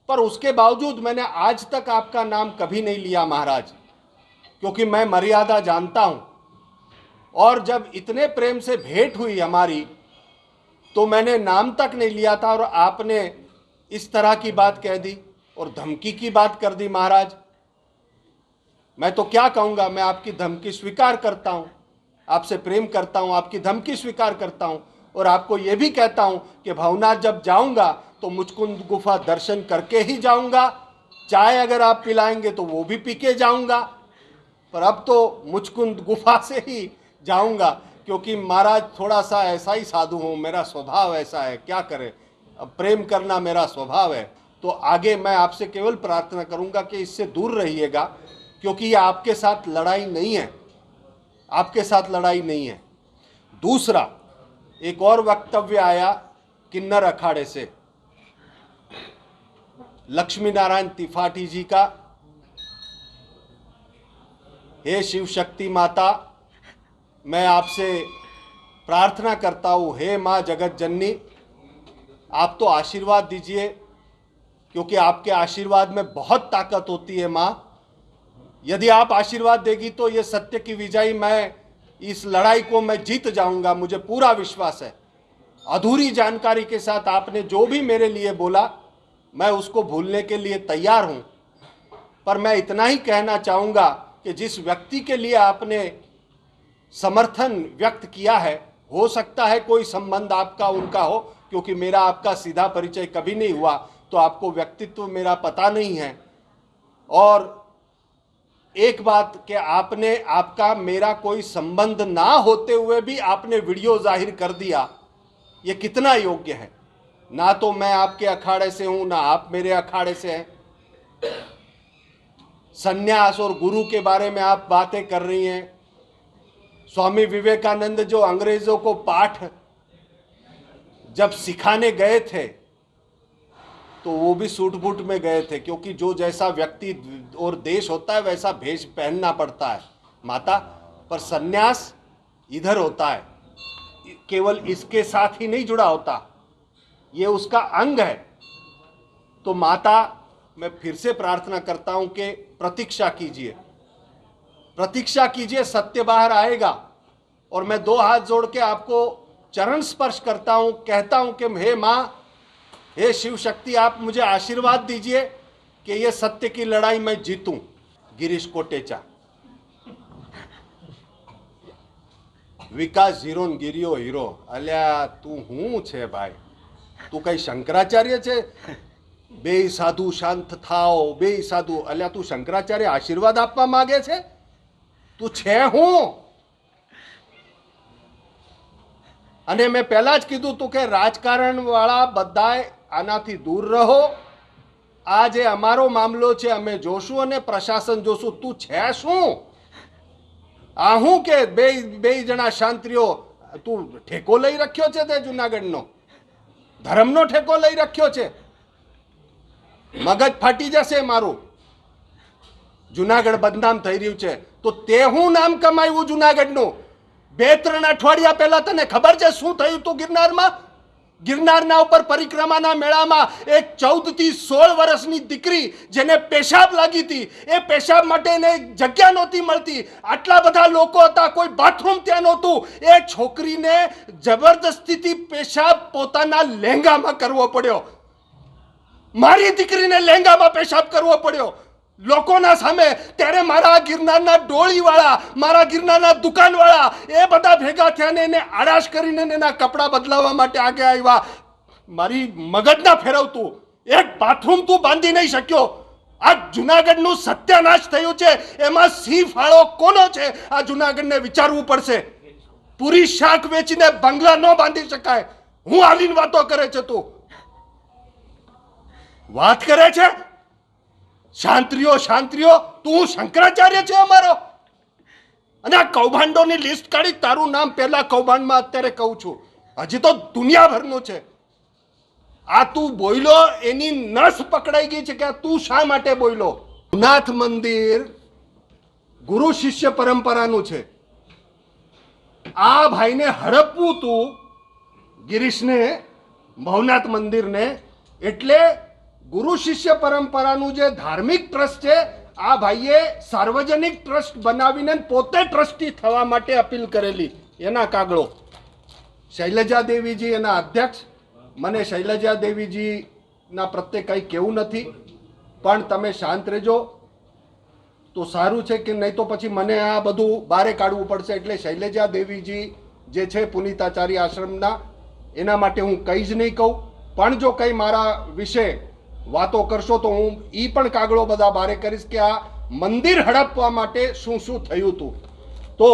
पर उसके बावजूद मैंने आज तक आपका नाम कभी नहीं लिया महाराज, क्योंकि मैं मर्यादा जानता हूं। और जब इतने प्रेम से भेंट हुई हमारी, तो मैंने नाम तक नहीं लिया था, और आपने इस तरह की बात कह दी और धमकी की बात कर दी। महाराज मैं तो क्या कहूँगा, मैं आपकी धमकी स्वीकार करता हूँ, आपसे प्रेम करता हूँ, आपकी धमकी स्वीकार करता हूँ। और आपको ये भी कहता हूँ कि भवनाथ जब जाऊँगा तो मुचकुंद गुफा दर्शन करके ही जाऊँगा। चाय अगर आप पिलाएंगे तो वो भी पी के जाऊँगा, पर अब तो मुचकुंद गुफा से ही जाऊँगा, क्योंकि महाराज थोड़ा सा ऐसा ही साधु हूँ, मेरा स्वभाव ऐसा है, क्या करें, अब प्रेम करना मेरा स्वभाव है। तो आगे मैं आपसे केवल प्रार्थना करूँगा कि इससे दूर रहिएगा, क्योंकि ये आपके साथ लड़ाई नहीं है, आपके साथ लड़ाई नहीं है। दूसरा, एक और वक्तव्य आया किन्नर अखाड़े से, लक्ष्मी नारायण त्रिपाठी जी का। हे शिव शक्ति माता, मैं आपसे प्रार्थना करता हूँ, हे माँ जगत जननी, आप तो आशीर्वाद दीजिए, क्योंकि आपके आशीर्वाद में बहुत ताकत होती है माँ। यदि आप आशीर्वाद देगी तो ये सत्य की विजयी, मैं इस लड़ाई को मैं जीत जाऊंगा, मुझे पूरा विश्वास है। अधूरी जानकारी के साथ आपने जो भी मेरे लिए बोला, मैं उसको भूलने के लिए तैयार हूं। पर मैं इतना ही कहना चाहूँगा कि जिस व्यक्ति के लिए आपने समर्थन व्यक्त किया है, हो सकता है कोई संबंध आपका उनका हो, क्योंकि मेरा आपका सीधा परिचय कभी नहीं हुआ, तो आपको व्यक्तित्व मेरा पता नहीं है। और एक बात कि आपने आपका मेरा कोई संबंध ना होते हुए भी आपने वीडियो जाहिर कर दिया, ये कितना योग्य है? ना तो मैं आपके अखाड़े से हूं, ना आप मेरे अखाड़े से हैं। सन्यास और गुरु के बारे में आप बातें कर रही हैं। स्वामी विवेकानंद जो अंग्रेजों को पाठ जब सिखाने गए थे तो वो भी सूट बूट में गए थे, क्योंकि जो जैसा व्यक्ति और देश होता है वैसा भेष पहनना पड़ता है माता। पर सन्यास इधर होता है, केवल इसके साथ ही नहीं जुड़ा होता, ये उसका अंग है। तो माता, मैं फिर से प्रार्थना करता हूं कि प्रतीक्षा कीजिए, प्रतीक्षा कीजिए, सत्य बाहर आएगा। और मैं दो हाथ जोड़ के आपको चरण स्पर्श करता हूं, कहता हूं कि हे माँ, हे शिव शक्ति, आप मुझे आशीर्वाद दीजिए कि ये सत्य की लड़ाई मैं जीतूं। गिरीश कोटेचा। विकास हीरो गिरियो हीरो। अल्या तू हूँ छे भाई, तू कई शंकराचार्य छे? બે સાધુ શાંત થાઓ, બે સાધુ। અલ્યા તું શંકરાચાર્ય આશીર્વાદ આપવા માંગે છે? તું છે હું? અને મેં પહેલા જ કીધું તું કે રાજકારણ વાળા બધાય આનાથી દૂર રહો। આ જે અમારો મામલો છે અમે જોશું અને પ્રશાસન જોશું। તું છે શું? આ હું કે બે જણા શાંતિઓ? તું ઠેકો લઈ રાખ્યો છે તે જુનાગઢનો, ધર્મનો ઠેકો લઈ રાખ્યો છે? મગજ ફાટી જશે મારું। જુનાગઢ બદનામ થઈ રહ્યું છે તો તે હું નામ કમાયું જુનાગઢનું? 2-3 અઠવાડિયા પહેલા તને ખબર છે શું થયું હતું ગિરનારમાં? ગિરનારના ઉપર પરિક્રમાના મેળામાં એક 14 થી 16 વર્ષની દીકરી જેને પેશાબ લાગી હતી, એ પેશાબ માટે એને જગ્યા નહોતી મળતી, આટલા બધા લોકો હતા, કોઈ બાથરૂમ ત્યાં નહોતું, એ છોકરીને જબરદસ્તીથી પેશાબ પોતાના લહેંગામાં કરવો પડ્યો। મારી દીકરીને લહેંગામાં પેશાબ કરવો પડ્યો લોકોના સામે। ત્યારે મારા ગિરનારના ડોળીવાળા, મારા ગિરનારના દુકાનવાળા એ બધા ભેગા થયા ને એને આડાશ કરીને એના કપડાં બદલાવવા માટે આગે આવ્યા। મારી મગજ ના ફેરવતું, એક બાથરૂમ તું બાંધી નહીં શક્યો। આ જુનાગઢનું સત્યાનાશ થયું છે, એમાં સિંહ ફાળો કોનો છે? આ જુનાગઢને વિચારવું પડશે। પૂરી શાક વેચીને બંગલા ન બાંધી શકાય। હું આવીને વાતો કરે છે, તું વાત કરે છે શાંતિઓ શાંતિઓ? તું શંકરાચાર્ય છે અમારો? અને આ કૌભાંડોની લિસ્ટ કાઢી, તારું નામ પહેલા કૌભાંડમાં અત્યારે કહું છું, હજી તો દુનિયાભરનું છે। આ તું બોયલો એની નસ પકડાઈ ગઈ છે કે તું શા માટે બોયલો? નાથ મંદિર ગુરુ શિષ્ય પરંપરાનું છે। આ ભાઈને હડપવું તું, ગિરીશને, ભવનાથ મંદિરને, એટલે ગુરુ શિષ્ય પરંપરાનું જે ધાર્મિક ટ્રસ્ટ છે, આ ભાઈએ સાર્વજનિક ટ્રસ્ટ બનાવીને પોતે ટ્રસ્ટી થવા માટે અપીલ કરેલી। એના કાગળો શૈલજા દેવીજી એના અધ્યક્ષ। મને શૈલજા દેવીજીના પ્રત્યે કંઈ કહેવું નથી, પણ તમે શાંત રહેજો તો સારું છે, કે નહીં તો પછી મને આ બધું બારે કાઢવું પડશે। એટલે શૈલજા દેવીજી જે છે પુનિતાચાર્ય આશ્રમના, એના માટે હું કંઈ જ નહીં કહું, પણ જો કંઈ મારા વિશે વાતો કરશો તો હું ઈ પણ કાગળો બધા બારે કરીશ કે આ મંદિર હડપવા માટે શું શું થયું હતું। તો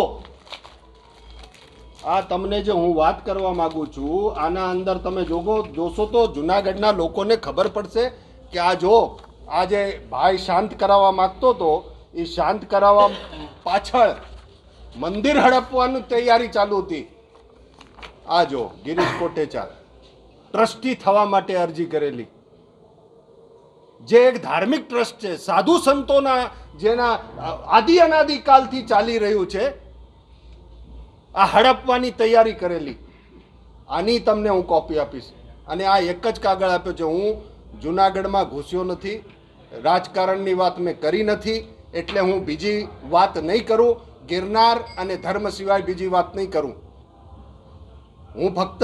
આ તમને જે હું વાત કરવા માંગુ છું, આના અંદર તમે જોશો તો જુનાગઢના લોકોને ખબર પડશે કે આ જો આ જે ભાઈ શાંત કરાવવા માંગતો હતો, એ શાંત કરાવવા પાછળ મંદિર હડપવાની તૈયારી ચાલુ હતી। આ જો ગિરીશ કોટેચા ટ્રસ્ટી થવા માટે અરજી કરેલી, જે એક ધાર્મિક ટ્રસ્ટ છે, સાધુ સંતોના જેના આદિ અનાદિકાલથી ચાલી રહ્યું છે, આ હડપવાની તૈયારી કરેલી. આની તમને હું કોપી આપીશ. અને આ એક જ કાગળ આપ્યો છે. હું જુનાગઢમાં ઘૂસ્યો નથી, રાજકારણની વાત મેં કરી નથી, એટલે હું બીજી વાત નહીં કરું. ગિરનાર અને ધર્મ સિવાય બીજી વાત નહીં કરું. હું ફક્ત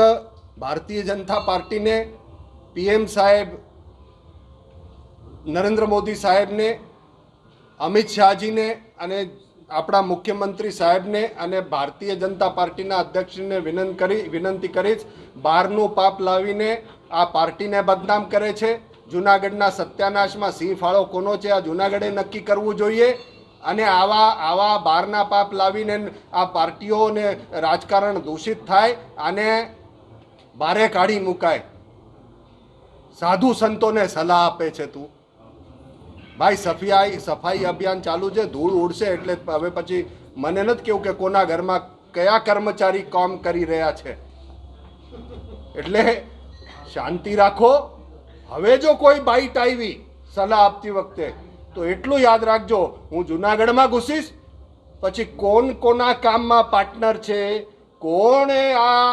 ભારતીય જનતા પાર્ટીને, પીએમ સાહેબ નરેન્દ્ર મોદી સાહેબને, અમિત શાહજીને અને આપણા મુખ્યમંત્રી સાહેબને અને ભારતીય જનતા પાર્ટીના અધ્યક્ષને વિનંતી કરીશ, બહારનું પાપ લાવીને આ પાર્ટીને બદનામ કરે છે. જૂનાગઢના સત્યાનાશમાં સિંહ ફાળો કોનો છે આ જૂનાગઢે નક્કી કરવું જોઈએ. અને આવા બહારના પાપ લાવીને આ પાર્ટીઓને રાજકારણ દૂષિત થાય, આને બારે કાઢી મુકાય. સાધુ સંતોને સલાહ આપે છે તું. ભાઈ સફાઈ અભિયાન ચાલુ છે, ધૂળ ઉડશે એટલે હવે પછી મને નથી કેવું કે કોના ઘરમાં કયા કર્મચારી કામ કરી રહ્યા છે. એટલે શાંતિ રાખો. હવે જો કોઈ બાઈટ આવી સલાહ આપતી વખતે તો એટલું યાદ રાખજો, હું જુનાગઢમાં ઘૂસીશ પછી કોણ કોના કામમાં પાર્ટનર છે, કોણે આ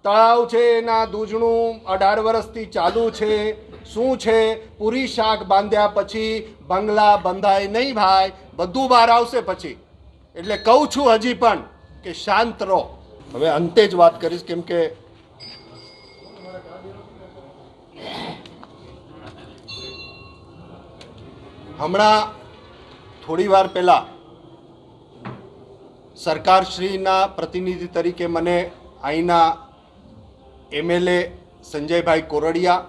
તળાવ છે એના દૂધણું 18 વર્ષથી ચાલુ છે, શું છે, પૂરી શાક બાંધ્યા પછી બંગલા બંધાય નહીં ભાઈ, બધું બહાર આવશે પછી. એટલે કહું છું હજી પણ કે શાંત રહો. હવે અંતે જ વાત કરીશ, કેમ કે હમણાં થોડી વાર પહેલાં સરકારશ્રીના પ્રતિનિધિ તરીકે મને અહીંના એમએલએ સંજયભાઈ કોરડિયા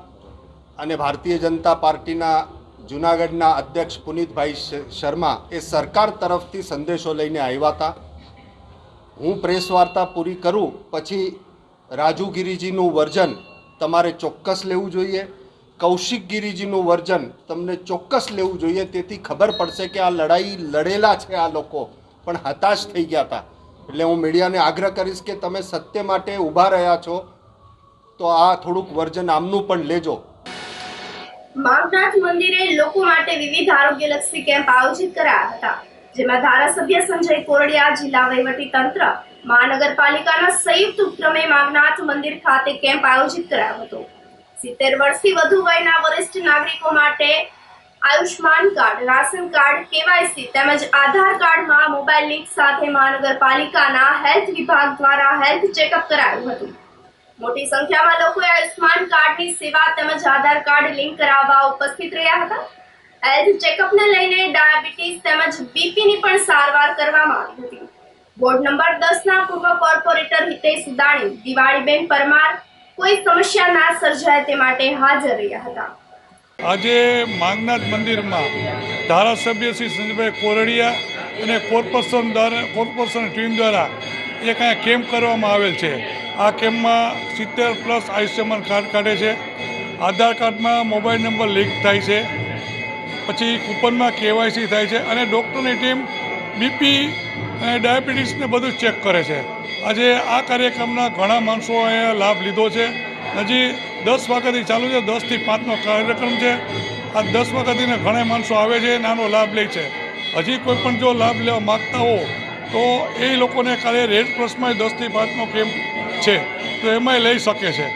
અને ભારતીય જનતા પાર્ટીના જૂનાગઢના અધ્યક્ષ પુનિતભાઈ શર્મા એ સરકાર તરફથી સંદેશો લઈને આવ્યા હતા. હું પ્રેસ વાર્તા પૂરી કરું પછી રાજુ ગિરીજીનું વર્જન તમારે ચોક્કસ લેવું જોઈએ, કૌશિક ગિરીજીનું વર્જન તમને ચોક્કસ લેવું જોઈએ. તેથી ખબર પડશે કે આ લડાઈ લડેલા છે આ લોકો, પણ હતાશ થઈ ગયા હતા. એટલે હું મીડિયાને આગ્રહ કરીશ કે તમે સત્ય માટે ઊભા રહ્યા છો તો આ થોડુંક વર્જન આમનું પણ લેજો. માગનાથ મંદિરે લોકો માટે વિવિધ આરોગ્યલક્ષી કેમ્પ આયોજિત કરાયા હતા, જેમાં ધારાસભ્ય સંજય કોરડિયા, જિલ્લા વહીવટી તંત્ર, મહાનગરપાલિકાના સંયુક્ત ઉપક્રમે માગનાથ મંદિર ખાતે કેમ્પ આયોજિત કરાયો હતો. 70 વર્ષથી વધુ વયના વરિષ્ઠ નાગરિકો માટે Ayushman card, ration card, KYC તેમજ આધાર કાર્ડમાં મોબાઈલ લિંક સાથે મહાનગરપાલિકાના હેલ્થ વિભાગ દ્વારા હેલ્થ ચેકઅપ કરાયું હતું. મોટી સંખ્યામાં લોકોએ આયુષ્માન કાર્ડની સેવા તેમજ આધાર કાર્ડ લિંક કરાવવા ઉપસ્થિત રહ્યા હતા. હેલ્થ ચેકઅપને લઈને ડાયાબિટીસ તેમજ બીપીની પણ સારવાર કરવામાં આવી હતી. વોર્ડ નંબર 10ના પૂર્વ કોર્પોરેટર હિતેશ ઉદાણી, દિવાળીબેન પરમાર કોઈ સમસ્યા ના સર્જાય તે માટે હાજર રહ્યા હતા. આજે માગનાથ મંદિરમાં ધારાસભ્ય શ્રી સંજયભાઈ કોરડિયા અને કોર્પોરેશન ટીમ દ્વારા એક અહીંયા કેમ્પ કરવામાં આવેલ છે. આ કેમ્પમાં 70+ આયુષ્યમાન કાર્ડ કાઢે છે, આધાર કાર્ડમાં મોબાઈલ નંબર લિંક થાય છે, પછી કૂપનમાં કેવાયસી થાય છે અને ડૉક્ટરની ટીમ બીપી અને ડાયાબિટીસને બધું ચેક કરે છે. આજે આ કાર્યક્રમના ઘણા માણસોએ લાભ લીધો છે. હજી 10 વાગ્યાથી ચાલુ છે, 10 થી 5નો કાર્યક્રમ છે. આ 10 વાગ્યાથી ઘણા માણસો આવે છે અને આનો લાભ લે છે. હજી કોઈ પણ જો લાભ લેવા માગતા હો તો એ લોકોને કાલે રેડ ક્રોસમાં 10 થી 5નો કેમ્પ છે તો એમાંય લઈ શકે છે.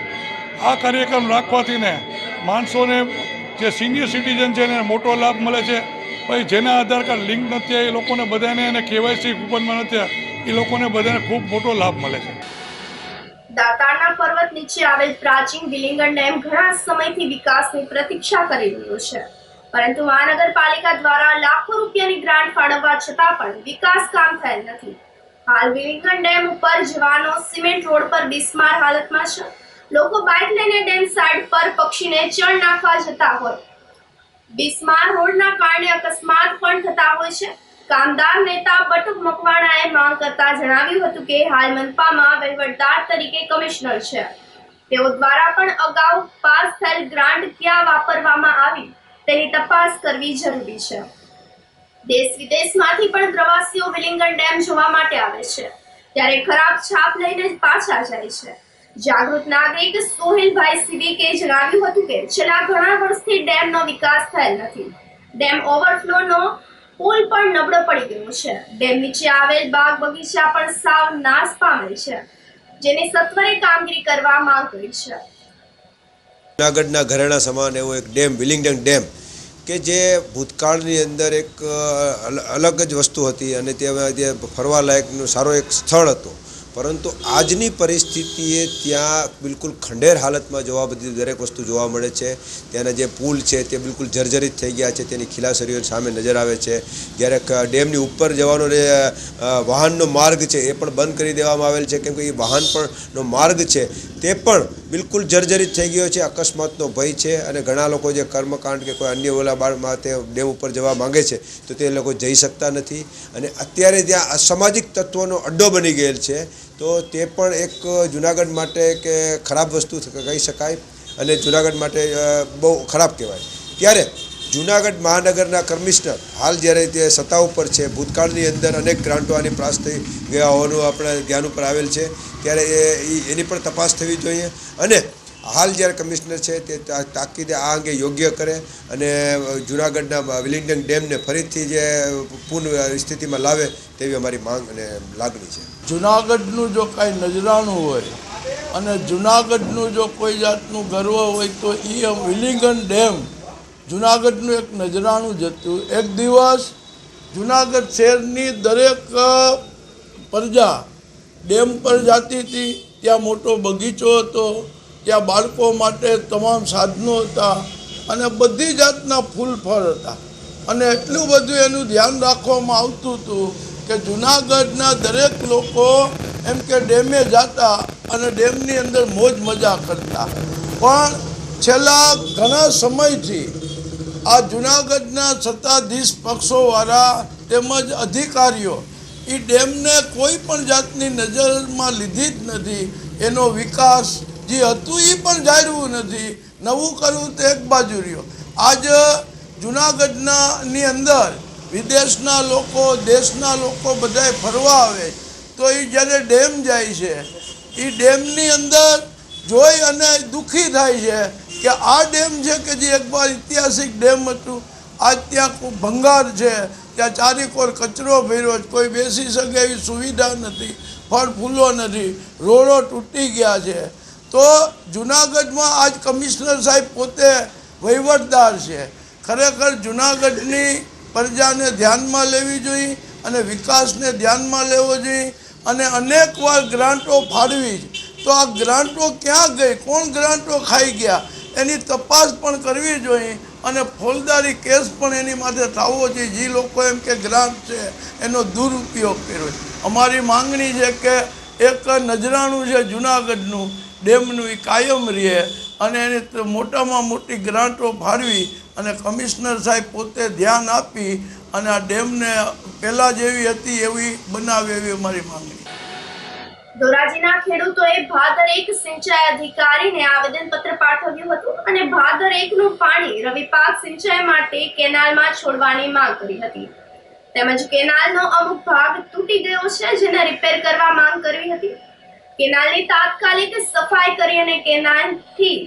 આ કાર્યક્રમ રાખવાથી ને માણસોને જે સિનિયર સિટીઝન છે એને મોટો લાભ મળે છે. પછી જેના આધાર કાર્ડ લિંક નથી એ લોકોને બધાને અને કેવાયસી કૂપનમાં નથી એ લોકોને બધાને ખૂબ મોટો લાભ મળે છે. દાતારના પર્વત નીચે આવેલ પ્રાચીન વિલિંગન ડેમ ઘણા સમયથી વિકાસની પ્રતીક્ષા કરી રહ્યો છે, પરંતુ મહાનગરપાલિકા દ્વારા લાખો રૂપિયાની ગ્રાન્ટ ફાળવવા છતાં પણ વિકાસ કામ થયેલ નથી. હાલ વિલિંગન ડેમ ઉપર જવાનો સિમેન્ટ રોડ પર બિસ્માર હાલતમાં છે. લોકો બાઇક લઈને ડેમ સાઇડ પર પક્ષીને ચણ નાખવા જતા હોય. બિસ્માર રોડના કારણે અકસ્માત પણ થતા હોય છે. કામદાર નેતા બટુક મકવાણાએ માંગ કરતા જણાવ્યું હતું કે હાલ મનપામાં વહીવટદાર તરીકે કમિશનર છે. તેઓ દ્વારા પણ અગાઉ પાસ થયેલ ગ્રાન્ટ ક્યાં વાપરવામાં આવી તેની તપાસ કરવી જરૂરી છે. દેશ વિદેશમાંથી પણ પ્રવાસીઓ વિલિંગન ડેમ જોવા માટે આવે છે, ત્યારે ખરાબ છાપ લઈને પાછા જાય છે. જાગૃત નાગરિક સોહેલભાઈ સિવિકે જણાવ્યું હતું કે છેલ્લા ઘણા વર્ષથી ડેમનો વિકાસ થયેલ નથી. ડેમ ઓવરફ્લોનો પુલ પણ નબળો પડી ગયો છે. ડેમ નીચે આવેલ બાગ બગીચા પણ સાવ નાશ પામેલ છે, જેની સત્વરે કામગીરી કરવા માંગ કરી છે. જૂનાગઢના ઘરેણા સમાન એવો એક ડેમ વિલિંગડન ડેમ કે જે ભૂતકાળની અંદર એક અલગ જ વસ્તુ હતી અને તે ફરવા લાયકનું સારો એક સ્થળ હતું, પરંતુ આજની પરિસ્થિતિએ ત્યાં બિલકુલ ખંડેર હાલતમાં જોવા બધી દરેક વસ્તુ જોવા મળે છે. ત્યાંના જે પુલ છે તે બિલકુલ જર્જરિત થઈ ગયા છે, તેની ખીલાસરીઓ સામે નજર આવે છે. જ્યારે ડેમની ઉપર જવાનો જે વાહનનો માર્ગ છે એ પણ બંધ કરી દેવામાં આવેલ છે, કેમ કે એ વાહન પણનો માર્ગ છે તે પણ બિલકુલ જર્જરિત થઈ ગયો છે. અકસ્માતનો ભય છે અને ઘણા લોકો જે કર્મકાંડ કે કોઈ અન્ય ઓલા બાળમાં તે ડેમ ઉપર જવા માંગે છે તો તે લોકો જઈ શકતા નથી. અને અત્યારે ત્યાં અસામાજિક તત્વોનો અડ્ડો બની ગયેલ છે, તો તે પણ એક જૂનાગઢ માટે કે ખરાબ વસ્તુ કહી શકાય અને જૂનાગઢ માટે બહુ ખરાબ કહેવાય. ત્યારે જૂનાગઢ મહાનગરના કમિશનર હાલ જ્યારે તે સત્તા ઉપર છે, ભૂતકાળની અંદર અનેક ગ્રાન્ટો આની પાસ થઈ ગયા હોવાનું આપણે ધ્યાન ઉપર આવેલ છે, ત્યારે એની પણ તપાસ થવી જોઈએ. અને હાલ જ્યારે કમિશનર છે તે તાકીદે આ અંગે યોગ્ય કરે અને જૂનાગઢના વિલિંગડન ડેમને ફરીથી જે પૂર્ણ સ્થિતિમાં લાવે તેવી અમારી માંગ અને લાગણી છે. જૂનાગઢનું જો કાંઈ નજરાણું હોય અને જૂનાગઢનું જો કોઈ જાતનું ગર્વ હોય તો એ વિલિંગડન ડેમ જૂનાગઢનું એક નજરાણું જ હતું. એક દિવસ જૂનાગઢ શહેરની દરેક પ્રજા ડેમ પર જતી હતી. ત્યાં મોટો બગીચો હતો, ત્યાં બાળકો માટે તમામ સાધનો હતા અને બધી જાતના ફૂલ ફળ હતા અને એટલું બધું એનું ધ્યાન રાખવામાં આવતું હતું કે જૂનાગઢના દરેક લોકો એમ કે ડેમે જતા અને ડેમની અંદર મોજ મજા કરતા. પણ છેલ્લા ઘણા સમયથી આ જૂનાગઢના સત્તાધીશ પક્ષોવાળા તેમજ અધિકારીઓ એ ડેમને કોઈ પણ જાતની નજરમાં લીધી જ નથી. એનો વિકાસ જે હતું એ પણ જાળવું નથી, નવું કરવું તો એક બાજુ રહ્યો. આજ જૂનાગઢની અંદર વિદેશના લોકો, દેશના લોકો બધાય ફરવા આવે તો એ જ્યારે ડેમ જાય છે એ ડેમની અંદર જોઈ અને દુઃખી થાય છે કે આ ડેમ છે કે જે એકવાર ઐતિહાસિક ડેમ હતું, આજ ત્યાં ભંગાર છે, ત્યાં ચારેકોર કચરો ભર્યો છે, કોઈ બેસી શકે એવી સુવિધા નથી, ફળ ફૂલો નથી, રોડો તૂટી ગયા છે. તો જૂનાગઢમાં આજ કમિશનર સાહેબ પોતે વહીવટદાર છે. ખરેખર જૂનાગઢની પ્રજાને ધ્યાનમાં લેવી જોઈએ અને વિકાસને ધ્યાનમાં લેવો જોઈએ અને અનેકવાર ગ્રાન્ટો ફાળવી. તો આ ગ્રાન્ટો ક્યાં ગઈ, કોણ ગ્રાન્ટો ખાઈ ગયા એની તપાસ પણ કરવી જોઈએ અને ફોજદારી કેસ પણ એની માથે થવો જોઈએ. જે લોકો એમ કે ગ્રાન્ટ છે એનો દુરુપયોગ કર્યો. અમારી માંગણી છે કે એક નજરાણું છે જૂનાગઢનું ડેમનું એ કાયમ રહે અને એની મોટામાં મોટી ગ્રાન્ટો ફાળવી અને કમિશનર સાહેબ પોતે ધ્યાન આપી અને આ ડેમને પહેલાં જેવી હતી એવી બનાવે એવી અમારી માંગણી. ધોરાજીના ખેડૂતોએ ભાદર 1 સિંચાઈ અધિકારીને આવેદનપત્ર પાઠવ્યું હતું અને ભાદર 1 નું પાણી રવિ પાક સિંચાઈ માટે કેનાલમાં છોડવાની માંગ કરી હતી. તેમજ કેનાલનો અમુક ભાગ તૂટી ગયો છે, જેને રિપેર કરવા માંગ કરી હતી. કેનાલની તાત્કાલિક સફાઈ કરી અને કેનાલથી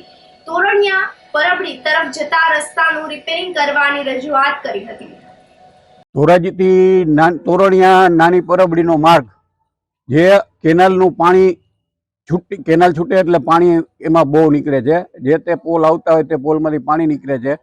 તોરણિયા પરબડી તરફ જતા રસ્તાનું રિપેરિંગ કરવાની રજૂઆત કરી હતી. ધોરાજીથી તોરણિયા નાની પરબડીનો માર્ગ, જે કેનાલનું પાણી કેનાલ છૂટે એટલે પાણી એમાં બહુ નીકળે છે. જે તે પોલ આવતા હોય તે પોલમાંથી પાણી નીકળે છે.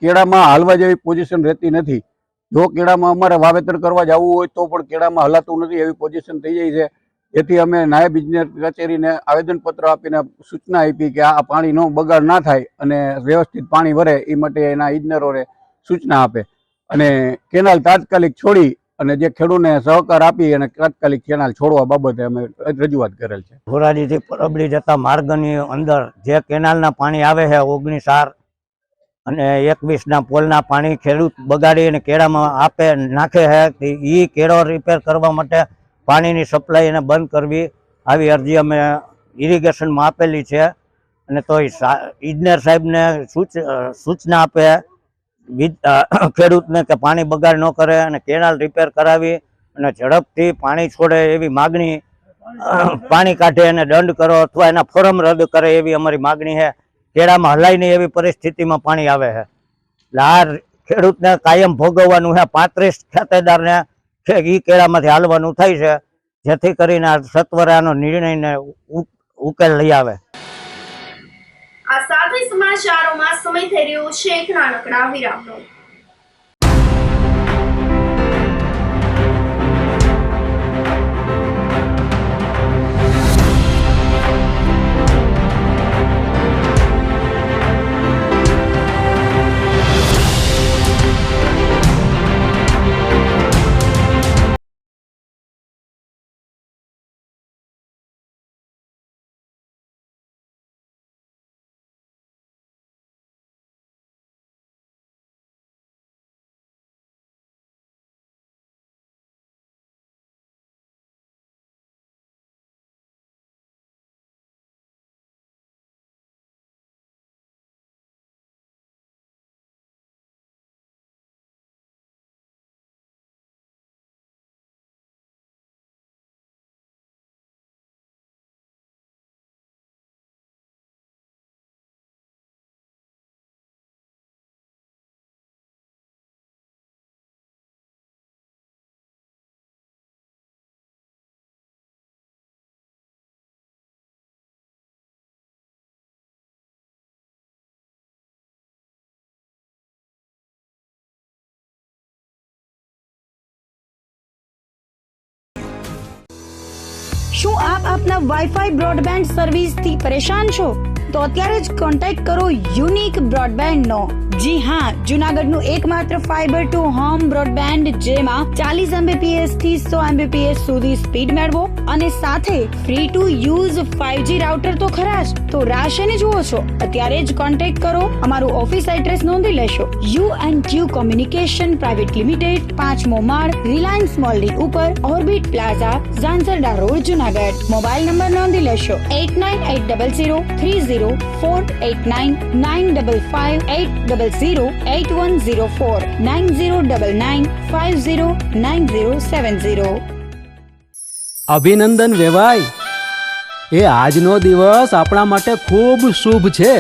કેળામાં હાલવા જેવી પોઝિશન રહેતી નથી. જો કેળામાં અમારે વાવેતર કરવા જવું હોય તો પણ કેળામાં હલાતું નથી એવી પોઝિશન થઈ જાય છે. એથી અમે નાયબ ઇજનેર કચેરીને આવેદનપત્ર આપીને સૂચના આપી કે આ પાણીનો બગાડ ના થાય અને વ્યવસ્થિત પાણી વરે એ માટે એના ઇજનેરોને સૂચના આપે અને કેનાલ તાત્કાલિક છોડી અને જે ખેડૂતને સહકાર આપી અને તાત્કાલિક કેનાલ છોડવા બાબતે અમે રજૂઆત કરેલ છે. ધોરાજીથી પરબડી જતા માર્ગની અંદર જે કેનાલના પાણી આવે છે 19 અને 21ના પોલના પાણી ખેડૂત બગાડી અને કેળામાં આપે નાખે છે. એ કેળો રિપેર કરવા માટે પાણીની સપ્લાય એને બંધ કરવી આવી અરજી અમે ઇરિગેશનમાં આપેલી છે અને તો ઇજનેર સાહેબને સૂચના આપે ખેડૂતને કે પાણી બગાડ ન કરે અને કેનાલ રિપેર કરાવી અને ઝડપથી પાણી છોડે એવી માગણી પાણી કાઢે અને દંડ કરો અથવા એના ફોરમ રદ કરે એવી અમારી માગણી છે. કેળામાં હલાય નહીં એવી પરિસ્થિતિમાં પાણી આવે છે. એટલે આ ખેડૂતને કાયમ ભોગવવાનું છે. 35 ખાતેદારને ઈ કેળામાંથી હાલવાનું થાય છે, જેથી કરીને આ સત્વરે આનો નિર્ણયને ઉકેલ લઈ આવે. આ સાથે સમાચારોમાં સમય થઈ રહ્યો છે એક નાનકડા વિરામનો. શું આપ આપના વાઈફાઈ બ્રોડબેન્ડ સર્વિસથી પરેશાન છો? તો અત્યારે જ કોન્ટેક્ટ કરો યુનિક બ્રોડબેન્ડ નો. જી હા, જુનાગઢનું એકમાત્ર ફાઈબર ટુ હોમ બ્રોડબેન્ડ, જેમાં 40 Mbps થી 100 Mbps સુધી સ્પીડ મેળવો અને સાથે free to use 5G router તો ખરા જ. તો રાહ શેની જુઓ છો? અત્યારે જ કોન્ટેક્ટ કરો. અમારું ઓફિસ એડ્રેસ નોંધી લેશો. U&Q કોમ્યુનિકેશન પ્રાઇવેટ લિમિટેડ, 5મો માળ, રિલાયન્સ મોલની ઉપર, orbit plaza, Zanzarda road, Junagadh. Mobile number નોંધી લેશો 8980030489 95580808104 9099509070. અભિનંદન વેવાય. એ આજનો દિવસ આપણા માટે ખૂબ શુભ છે,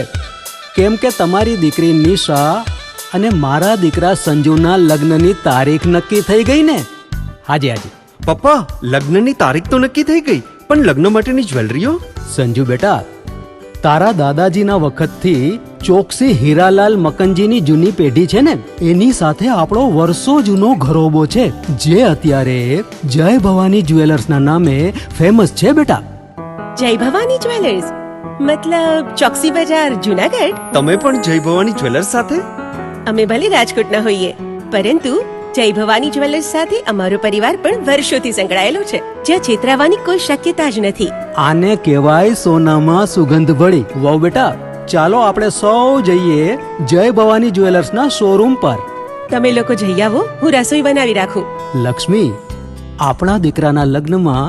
કેમ કે તમારી દીકરી નિશા અને મારા દીકરા સંજુના લગ્નની તારીખ નક્કી થઈ ગઈ ને. હાજી હાજી પપ્પા, લગ્નની તારીખ તો નક્કી થઈ ગઈ, પણ લગ્ન માટેની જ્વેલરીઓ? સંજુ બેટા, તારા દાદાજીના વખતથી ચોકસી હીરાલાલ મકનજીની જૂની પેઢી છે ને, એની સાથે આપણો વર્ષો જૂનો ઘરોબો છે, જે અત્યારે જય ભવાની જ્વેલર્સના નામે ફેમસ છે બેટા. જય ભવાની જ્વેલર્સ મતલબ ચોકસી બજાર, જુનાગઢ? તમે પણ જય ભવાની જ્વેલર્સ સાથે? અમે ભલે રાજકોટના હોઈએ, પરંતુ જય ભવાની જ્વેલર્સ સાથે અમારો પરિવાર પણ વર્ષોથી સંકળાયેલો છે, જ્યાં છેતરાવાની કોઈ શક્યતા જ નથી. આને કહેવાય સોનામાં સુગંધ ભળી. વાવ બેટા, ચાલો આપણે સૌ જઈએ જય ભવાની જ્વેલર્સના શોરૂમ પર. તમે લોકો જઈ આવો, હું રસોઈ બનાવી રાખું. લક્ષ્મી, આપણા દીકરાના લગ્નમાં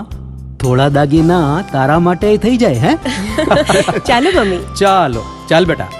થોડા દાગીના તારા માટે થઈ જાય. હે ચાલો મમ્મી. ચાલો ચાલ બેટા.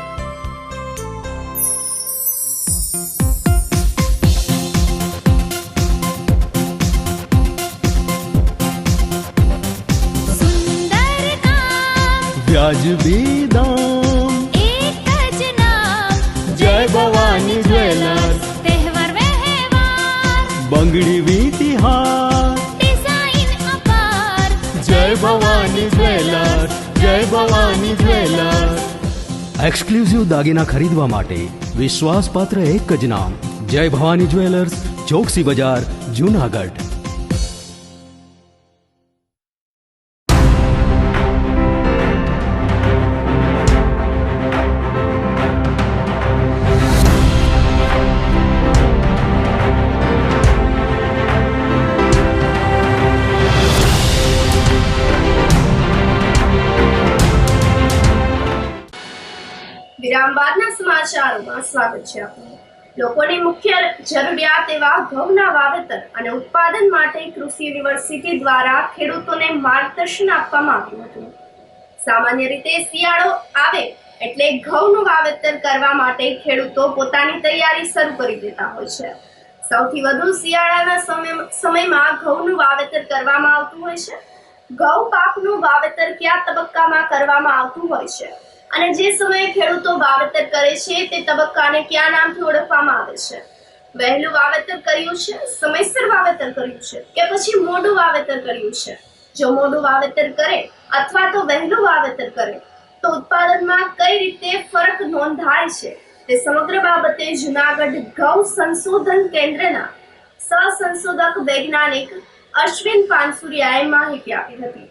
વ્યાજબી દામ, એક જ નામ, જય ભવાની જ્વેલર્સ. તહેવાર વ્યવહાર, બંગડી વીંટી હાર, ડિઝાઇન અપાર, જય ભવાની જ્વેલર્સ, જય ભવાની જ્વેલર્સ. એક્સક્લુઝિવ દાગીના ખરીદવા માટે વિશ્વાસપાત્ર એક જ નામ, જય ભવાની જ્વેલર્સ, ચોકસી બજાર, જુનાગઢ. વિરામ બાદના સમાચારોમાં સ્વાગત છે આપનું. લોકોની મુખ્ય જરૂરિયાત એવા ઘઉંના વાવેતર અને ઉત્પાદન માટે કૃષિ યુનિવર્સિટી દ્વારા ખેડૂતોને માર્ગદર્શન આપવામાં આવ્યું હતું. સામાન્ય રીતે શિયાળો આવે એટલે ઘઉંનું વાવેતર કરવા માટે ખેડૂતો પોતાની તૈયારી શરૂ કરી દેતા હોય છે. સૌથી વધુ શિયાળાના સમયમાં ઘઉંનું વાવેતર કરવામાં આવતું હોય છે. ઘઉં પાકનું વાવેતર કયા તબક્કામાં કરવામાં આવતું હોય છે અને જે સમયે ખેડૂતો વાવેતર કરે છે તે તબક્કાને કયા નામથી ઓળખવામાં આવે છે? વહેલું વાવેતર કર્યું છે, સમયસર વાવેતર કર્યું છે કે પછી મોડું વાવેતર કર્યું છે? જો મોડું વાવેતર કરે અથવા તો વહેલું વાવેતર કરે તો ઉત્પાદનમાં કઈ રીતે ફરક નોંધાય છે તે સમગ્ર બાબતે જૂનાગઢ ગૌ સંશોધન કેન્દ્રના સહસંશોધક વૈજ્ઞાનિક અશ્વિન પાનસુરિયાએ માહિતી આપી હતી.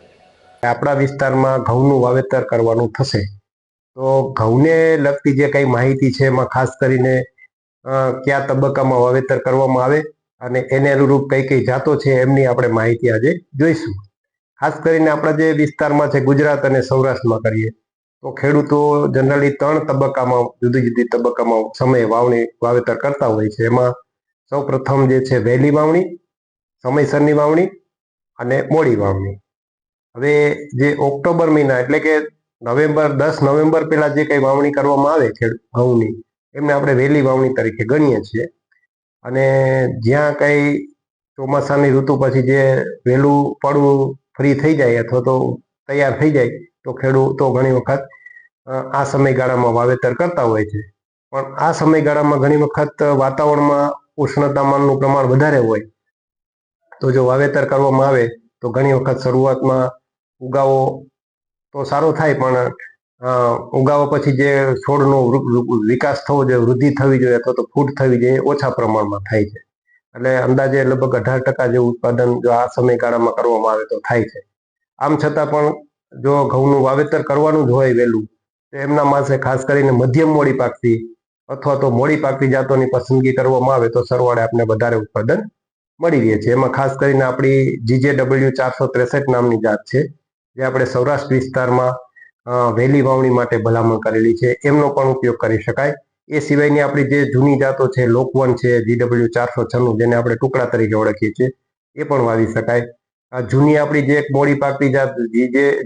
આપણા વિસ્તારમાં ઘઉંનું વાવેતર કરવાનું થશે તો ઘઉંને લગતી જે કંઈ માહિતી છે એમાં ખાસ કરીને કયા તબક્કામાં વાવેતર કરવામાં આવે અને એને અનુરૂપ કઈ કઈ જાતો છે એમની આપણે માહિતી આજે જોઈશું. ખાસ કરીને આપણા જે વિસ્તારમાં છે ગુજરાત અને સૌરાષ્ટ્રમાં કરીએ તો ખેડૂતો જનરલી 3 તબક્કામાં જુદી જુદી તબક્કામાં સમયે વાવેતર કરતા હોય છે. એમાં સૌ પ્રથમ જે છે વહેલી વાવણી, સમયસરની વાવણી અને મોડી વાવણી. હવે જે ઓક્ટોબર મહિના એટલે કે 10 નવેમ્બર પહેલા જે કંઈ વાવણી કરવામાં આવે છે ઘઉંની એમને આપણે વહેલી વાવણી તરીકે ગણીએ છીએ. અને જ્યાં કંઈ ચોમાસાની ઋતુ પછી જે વહેલું પડવું ફ્રી થઈ જાય અથવા તો તૈયાર થઈ જાય તો ખેડૂતો ઘણી વખત આ સમયગાળામાં વાવેતર કરતા હોય છે. પણ આ સમયગાળામાં ઘણી વખત વાતાવરણમાં ઉષ્ણતામાનનું પ્રમાણ વધારે હોય તો જો વાવેતર કરવામાં આવે તો ઘણી વખત શરૂઆતમાં ઉગાવો તો સારો થાય પણ ઉગાવા પછી જે છોડનો વિકાસ થવો જોઈએ, વૃદ્ધિ થવી જોઈએ અથવા તો ફૂટ થવી જોઈએ ઓછા પ્રમાણમાં થાય છે. એટલે અંદાજે લગભગ 18% જેવું ઉત્પાદન જો આ સમયગાળામાં કરવામાં આવે તો થાય છે. આમ છતાં પણ જો ઘઉંનું વાવેતર કરવાનું જ હોય વહેલું તો એમના પાસે ખાસ કરીને મધ્યમ મોડી પાકતી અથવા તો મોડી પાકતી જાતોની પસંદગી કરવામાં આવે તો સરવાળે આપણે વધારે ઉત્પાદન મળી રહે છે. એમાં ખાસ કરીને આપણી GJW 463 નામની જાત છે જે આપણે સૌરાષ્ટ્ર વિસ્તારમાં વહેલી વાવણી માટે ભલામણ કરેલી છે, એમનો પણ ઉપયોગ કરી શકાય. એ સિવાયની આપણી જે જૂની જાતો છે લોકવન છે, GW 496 જેને આપણે ટુકડા તરીકે ઓળખીએ છીએ એ પણ વાવી શકાય. જૂની આપણી જે એક મોડી પાકતી જાત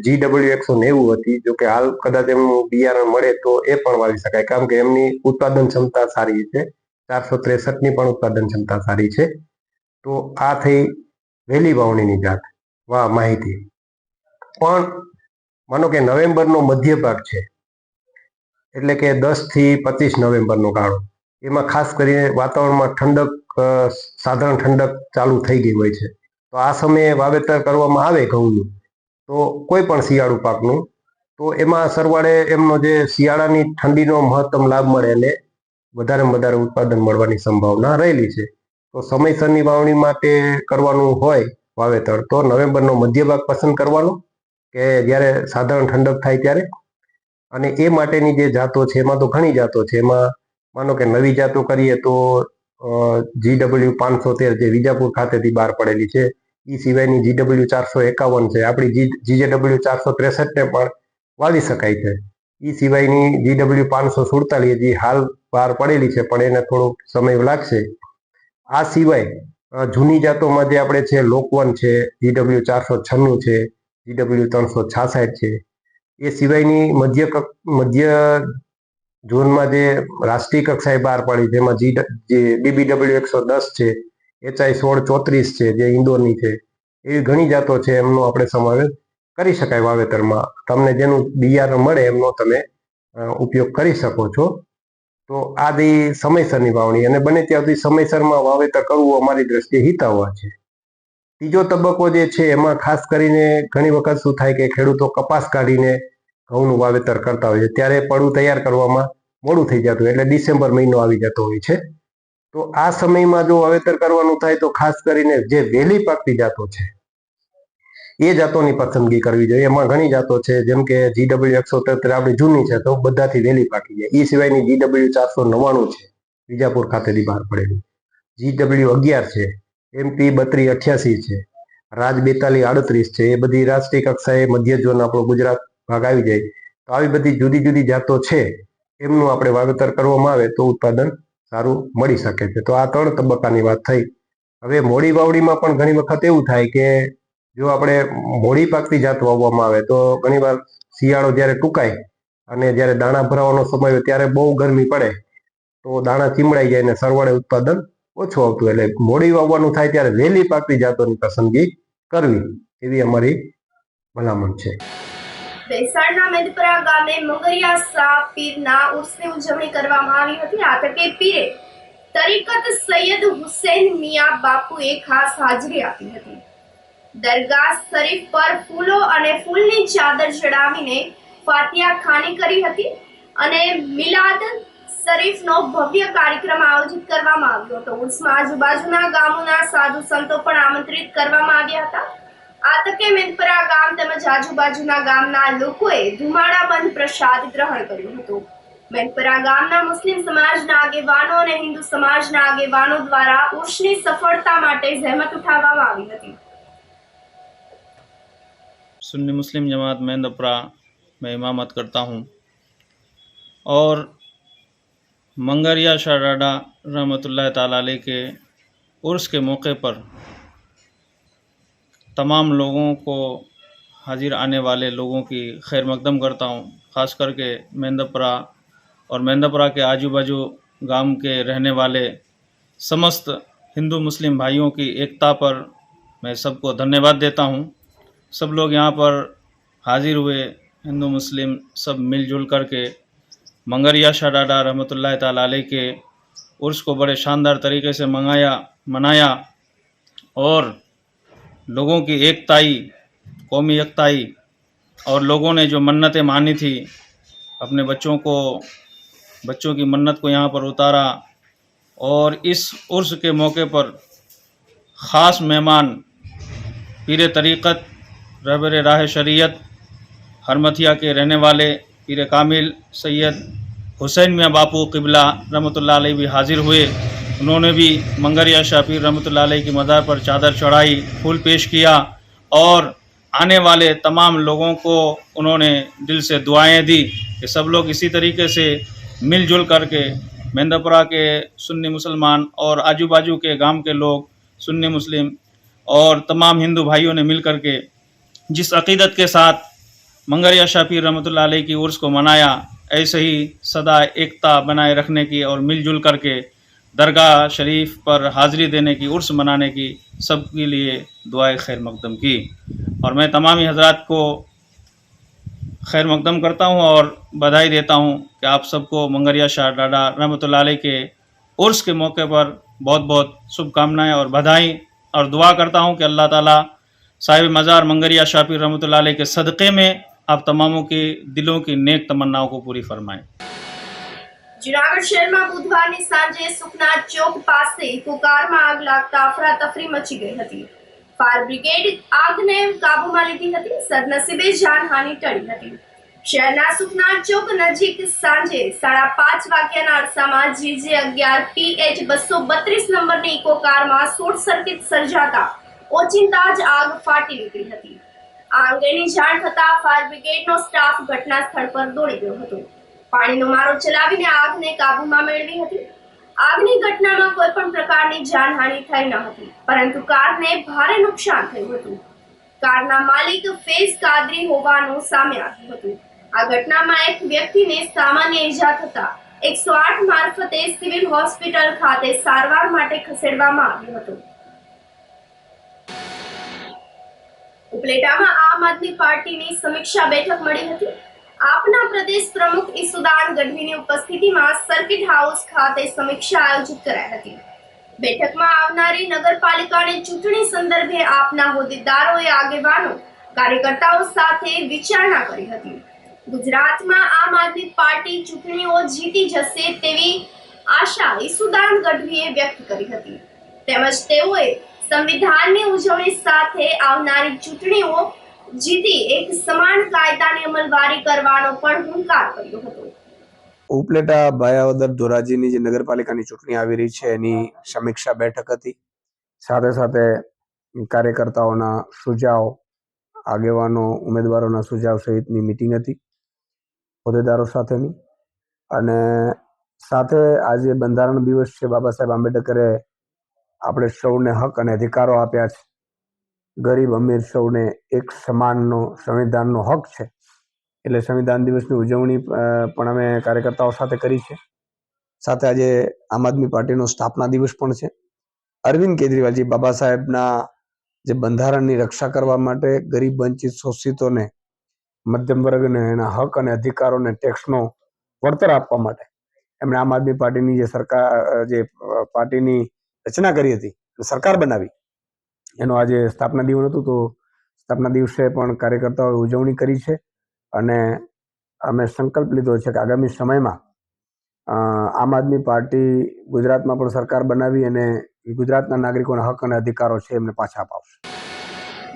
GW 190 હતી, જો કે હાલ કદાચ એમનું બિયારણ મળે તો એ પણ વાવી શકાય કારણ કે એમની ઉત્પાદન ક્ષમતા સારી છે. 463ની પણ ઉત્પાદન ક્ષમતા સારી છે. તો આ થઈ વહેલી વાવણીની જાત માહિતી. પણ માનો કે નવેમ્બરનો મધ્ય ભાગ છે એટલે કે 10 થી 25 નવેમ્બરનો ગાળો, એમાં ખાસ કરીને વાતાવરણમાં ઠંડક, સાધારણ ઠંડક ચાલુ થઈ ગઈ હોય છે. તો આ સમયે વાવેતર કરવામાં આવે ઘઉંનું તો કોઈ પણ શિયાળુ પાકનું તો એમાં સરવાળે એમનો જે શિયાળાની ઠંડીનો મહત્તમ લાભ મળે અને વધારેમાં વધારે ઉત્પાદન મળવાની સંભાવના રહેલી છે. તો સમયસરની વાવણી માટે કરવાનું હોય વાવેતર તો નવેમ્બરનો મધ્ય ભાગ પસંદ કરવાનો કે જ્યારે સાધારણ ઠંડક થાય ત્યારે. અને એ માટેની જે જાતો છે એમાં તો ઘણી જાતો છે. એમાં માનો કે નવી જાતો કરીએ તો GW 513 જે વિજાપુર ખાતેથી બહાર પડેલી છે, એ સિવાયની GW 451 છે, આપણી GJW 463 ને પણ વાવી શકાય છે. એ સિવાયની GW 547 જે હાલ બહાર પડેલી છે પણ એને થોડો સમય લાગશે. આ સિવાય જૂની જાતોમાં જે આપણે છે લોકવન છે, GW 496 છે, GW 366 છે. એ સિવાયની મધ્ય ઝોનમાં જે રાષ્ટ્રીય કક્ષાએ બહાર પડી જેમાં BBW 110 છે, HI 1634 છે જે ઇન્દોરની છે, એવી ઘણી જાતો છે એમનો આપણે સમાવેશ કરી શકાય વાવેતરમાં. તમને જેનું બિયારણ મળે એમનો તમે ઉપયોગ કરી શકો છો. તો આ સમયસરની વાવણી અને બને ત્યાં સુધી સમયસરમાં વાવેતર કરવું અમારી દ્રષ્ટિએ હિતાવહ છે. ત્રીજો તબક્કો જે છે એમાં ખાસ કરીને ઘણી વખત શું થાય કે ખેડૂતો કપાસ કાઢીને ઘઉંનું વાવેતર કરતા હોય છે ત્યારે પડું તૈયાર કરવામાં મોડું થઈ જતું એટલે ડિસેમ્બર મહિનો આવી જતો હોય છે. તો આ સમયમાં જો વાવેતર કરવાનું થાય તો ખાસ કરીને જે વહેલી પાકતી જાતો છે એ જાતોની પસંદગી કરવી જોઈએ. એમાં ઘણી જાતો છે જેમ કે GW 173 આપણી જૂની છે તો બધાથી વહેલી પાકી જાય. એ સિવાયની GW 499 છે વિજાપુર ખાતેથી બહાર પડેલી, GW 11 છે, MP 3288 છે, રાજ 4238 છે. એ બધી રાષ્ટ્રીય કક્ષાએ મધ્ય ઝોન આપણો ગુજરાત ભાગ આવી જાય. તો આવી બધી જુદી જુદી જાતો છે એમનું આપણે વાવેતર કરવામાં આવે તો ઉત્પાદન સારું મળી શકે છે. તો આ 3 તબક્કાની વાત થઈ. હવે મોડી વાવડીમાં પણ ઘણી વખત એવું થાય કે જો આપણે મોડી પાકતી જાત વાવવામાં આવે તો ઘણીવાર શિયાળો જ્યારે ટૂંકાય અને જ્યારે દાણા ભરાવાનો સમય હોય ત્યારે બહુ ગરમી પડે તો દાણા ચીમડાઈ જાય અને સરવાળે ઉત્પાદન ઓછું આવતું. એટલે મોડી વાવવાનું થાય ત્યારે વહેલી પાકતી જાતોની પસંદગી કરવી એવી અમારી ભલામણ છે. વલસાડના મેદપરા ગામે મંગરિયા શાહ પીરના ઉર્સની ઉજવણી કરવામાં આવી હતી. આ તકે પીરે તરીકત સૈયદ હુસૈન મિયા બાપુએ ખાસ હાજરી આપી હતી. દરગાહ શરીફ પર ફૂલો અને ફૂલની ચાદર ચડાવીને ફાતિયા ખાની કરી હતી અને મિલાદ શરીફનો ભવ્ય કાર્યક્રમ આયોજિત કરવામાં આવ્યો હતો. ઉર્સમાં આજુબાજુના ગામોના સાધુ સંતો પણ આમંત્રિત કરવામાં આવ્યા હતા. આ તકે મેદપરા ગામ તેમજ આજુબાજુના ગામના લોકોએ ધુમાડાબંધ પ્રસાદ ગ્રહણ કર્યો હતો. મેદપરા ગામના મુસ્લિમ સમાજના આગેવાનો અને હિન્દુ સમાજના આગેવાનો દ્વારા ઉર્સની સફળતા માટે જહેમત ઉઠાવવામાં આવી હતી. सुन्नी मुस्लिम जमात मेंदपरा में इमामत करता हूँ और मंगरिया शाह डाडा रहमतुल्लाह ताला अलैह के उर्स के मौके पर तमाम लोगों को हाजिर आने वाले लोगों की खैर मकदम करता हूँ. ख़ास करके मेंदपरा और मेंदपरा के आजू बाजू गांव के रहने वाले समस्त हिंदू मुस्लिम भाइयों की एकता पर मैं सबको धन्यवाद देता हूँ. सब लोग यहाँ पर हाजिर हुए, हिंदू मुस्लिम सब मिलजुल करके मंगरिया शाह डाडा रहमतुल्लाह ताला अलैह के उर्स को बड़े शानदार तरीके से मनाया और लोगों की एकताई, कौमी एकताई और लोगों ने जो मन्नतें मानी थी अपने बच्चों की मन्नत को यहाँ पर उतारा और इस उर्स के मौके पर ख़ास मेहमान पीर तरीक़त रहबर राह शरीयत हरमथिया के रहने वाले पीर कामिल सैयद हुसैन मियाँ बापू क़िबला रहमतुल्लाह अलैह भी हाजिर हुए. उन्होंने भी मंगरिया शाह पीर रहमतुल्लाह अलैह की मज़ार पर चादर चढ़ाई, फूल पेश किया और आने वाले तमाम लोगों को उन्होंने दिल से दुआएं दी कि सब लोग इसी तरीके से मिलजुल करके मेंदपरा के सुन्नी मुसलमान और आजू बाजू के गांव के लोग सुन्नी मुस्लिम और तमाम हिंदू भाइयों ने मिल करके जिस अक़ीदत के साथ मंगरिया शाह पीर रहमतुल्लाह अलैह की उर्स को मनाया, ऐसे ही सदा एकता बनाए रखने की और मिलजुल करके दरगाह शरीफ पर हाज़िरी देने की, उर्स मनाने की सबके लिए दुआए खैर मकदम की. और मैं तमामी हजरात को खैर मकदम करता हूँ और बधाई देता हूँ कि आप सबको मंगरिया शाह डाडा रहमतुल्लाह अलैह के उर्स के मौके पर बहुत बहुत शुभकामनाएँ और बधाई और दुआ करता हूँ कि अल्लाह ताला साहिब मज़ार मंगरिया शाह पीर रहमतुल्लाह अलैह के सदक़े में आप तमामों की दिलों की नेक तमन्नाओं को पूरी फरमाएं. જુનાગઢ શહેરમાં બુધવારની સાંજે સુખનાથ ચોક પાસે ઇકો કારમાં આગ લાગતા અફરાતફરી મચી ગઈ હતી. ફાયર બ્રિગેડ આગને કાબૂમાં લીધી હતી. સદનસીબે જાનહાનિ ટળી હતી. શહેરના સુખનાથ ચોક નજીક સાંજે 5:30 વાગ્યાના અરસામાં GJ 11 PH 232 નંબરની ઇકો કારમાં શોર્ટ સર્કિટ સર્જાતા ઓચિંતા જ આગ ફાટી નીકળી હતી. આ અંગેની જાણ થતાં ફાયર બ્રિગેડનો સ્ટાફ ઘટના સ્થળ પર દોડી ગયો હતો. પાણીનો મારો ચલાવીને આગને કાબૂમાં મેળવી હતી. આગની ઘટનામાં કોઈ પણ પ્રકારની જાનહાનિ થઈ ન હતી, પરંતુ કારને ભારે નુકસાન થયું હતું. કારના માલિક ફેઝ કાદરી હોવાનું સામે આવ્યું હતું. આ ઘટનામાં એક વ્યક્તિને સામાન્ય ઈજા થતા 108 મારફતે સિવિલ હોસ્પિટલ ખાતે સારવાર માટે ખસેડવામાં આવ્યો હતો. ઉપલેટામાં આમ આદમી પાર્ટીની સમીક્ષા બેઠક મળી હતી. આપના પ્રદેશ પ્રમુખ ઈસુદાન ગઢવીની ઉપસ્થિતિમાં સર્કિટ હાઉસ ખાતે સમીક્ષા આયોજિત કરાઈ હતી. બેઠકમાં આવનારી નગરપાલિકાની ચૂંટણી સંદર્ભે આપના હોદ્દેદારોએ આગેવાનો કાર્યકર્તાઓ સાથે વિચારણા કરી હતી. ગુજરાતમાં આમ આદમી પાર્ટી ચૂંટણીઓ જીતી જશે તેવી આશા ઈસુદાન ગઢવીએ વ્યક્ત કરી હતી. તેમજ તેઓએ સંવિધાનની ઉજવણી સાથે આવનારી ચૂંટણીઓ જીતી એક સમાન કાયદાની અમલવારી કરવાનો પણ હુંકાર કર્યો હતો. ઉપલેટા ભાયાવદર ધોરાજીની જે નગરપાલિકાની ચૂંટણી આવી રહી છે એની સમીક્ષા બેઠક હતી. સાથે સાથે કાર્યકર્તાઓના સુઝાવ, આગેવાનો, ઉમેદવારોના સુઝાવ સહિતની મિટિંગ હતી હોદ્દેદારો સાથેની. અને સાથે આજે બંધારણ દિવસ છે. બાબા સાહેબ આંબેડકરે આપણે સૌને હક અને અધિકારો આપ્યા છે. ગરીબ અમીર સૌને એક સમાનનો સંવિધાનનો હક છે. એટલે સંવિધાન દિવસની ઉજવણી પણ અમે કાર્યકર્તાઓ સાથે કરી છે. સાથે આજે આમ આદમી પાર્ટીનો સ્થાપના દિવસ પણ છે. અરવિંદ કેજરીવાલજી બાબા સાહેબના જે બંધારણની રક્ષા કરવા માટે ગરીબ વંચિત શોષિતોને મધ્યમ વર્ગને એના હક અને અધિકારોને ટેક્સનો વળતર આપવા માટે એમણે આમ આદમી પાર્ટીની જે પાર્ટીની રચના કરી હતી, સરકાર બનાવી, એનો આજે સ્થાપના દિવસ હતું. તો સ્થાપના દિવસે પણ કાર્યકર્તાઓએ ઉજવણી કરી છે અને અમે સંકલ્પ લીધો છે કે આગામી સમયમાં આમ આદમી પાર્ટી ગુજરાતમાં પણ સરકાર બનાવી અને ગુજરાતના નાગરિકોના હક અને અધિકારો છે એમને પાછા અપાવશે.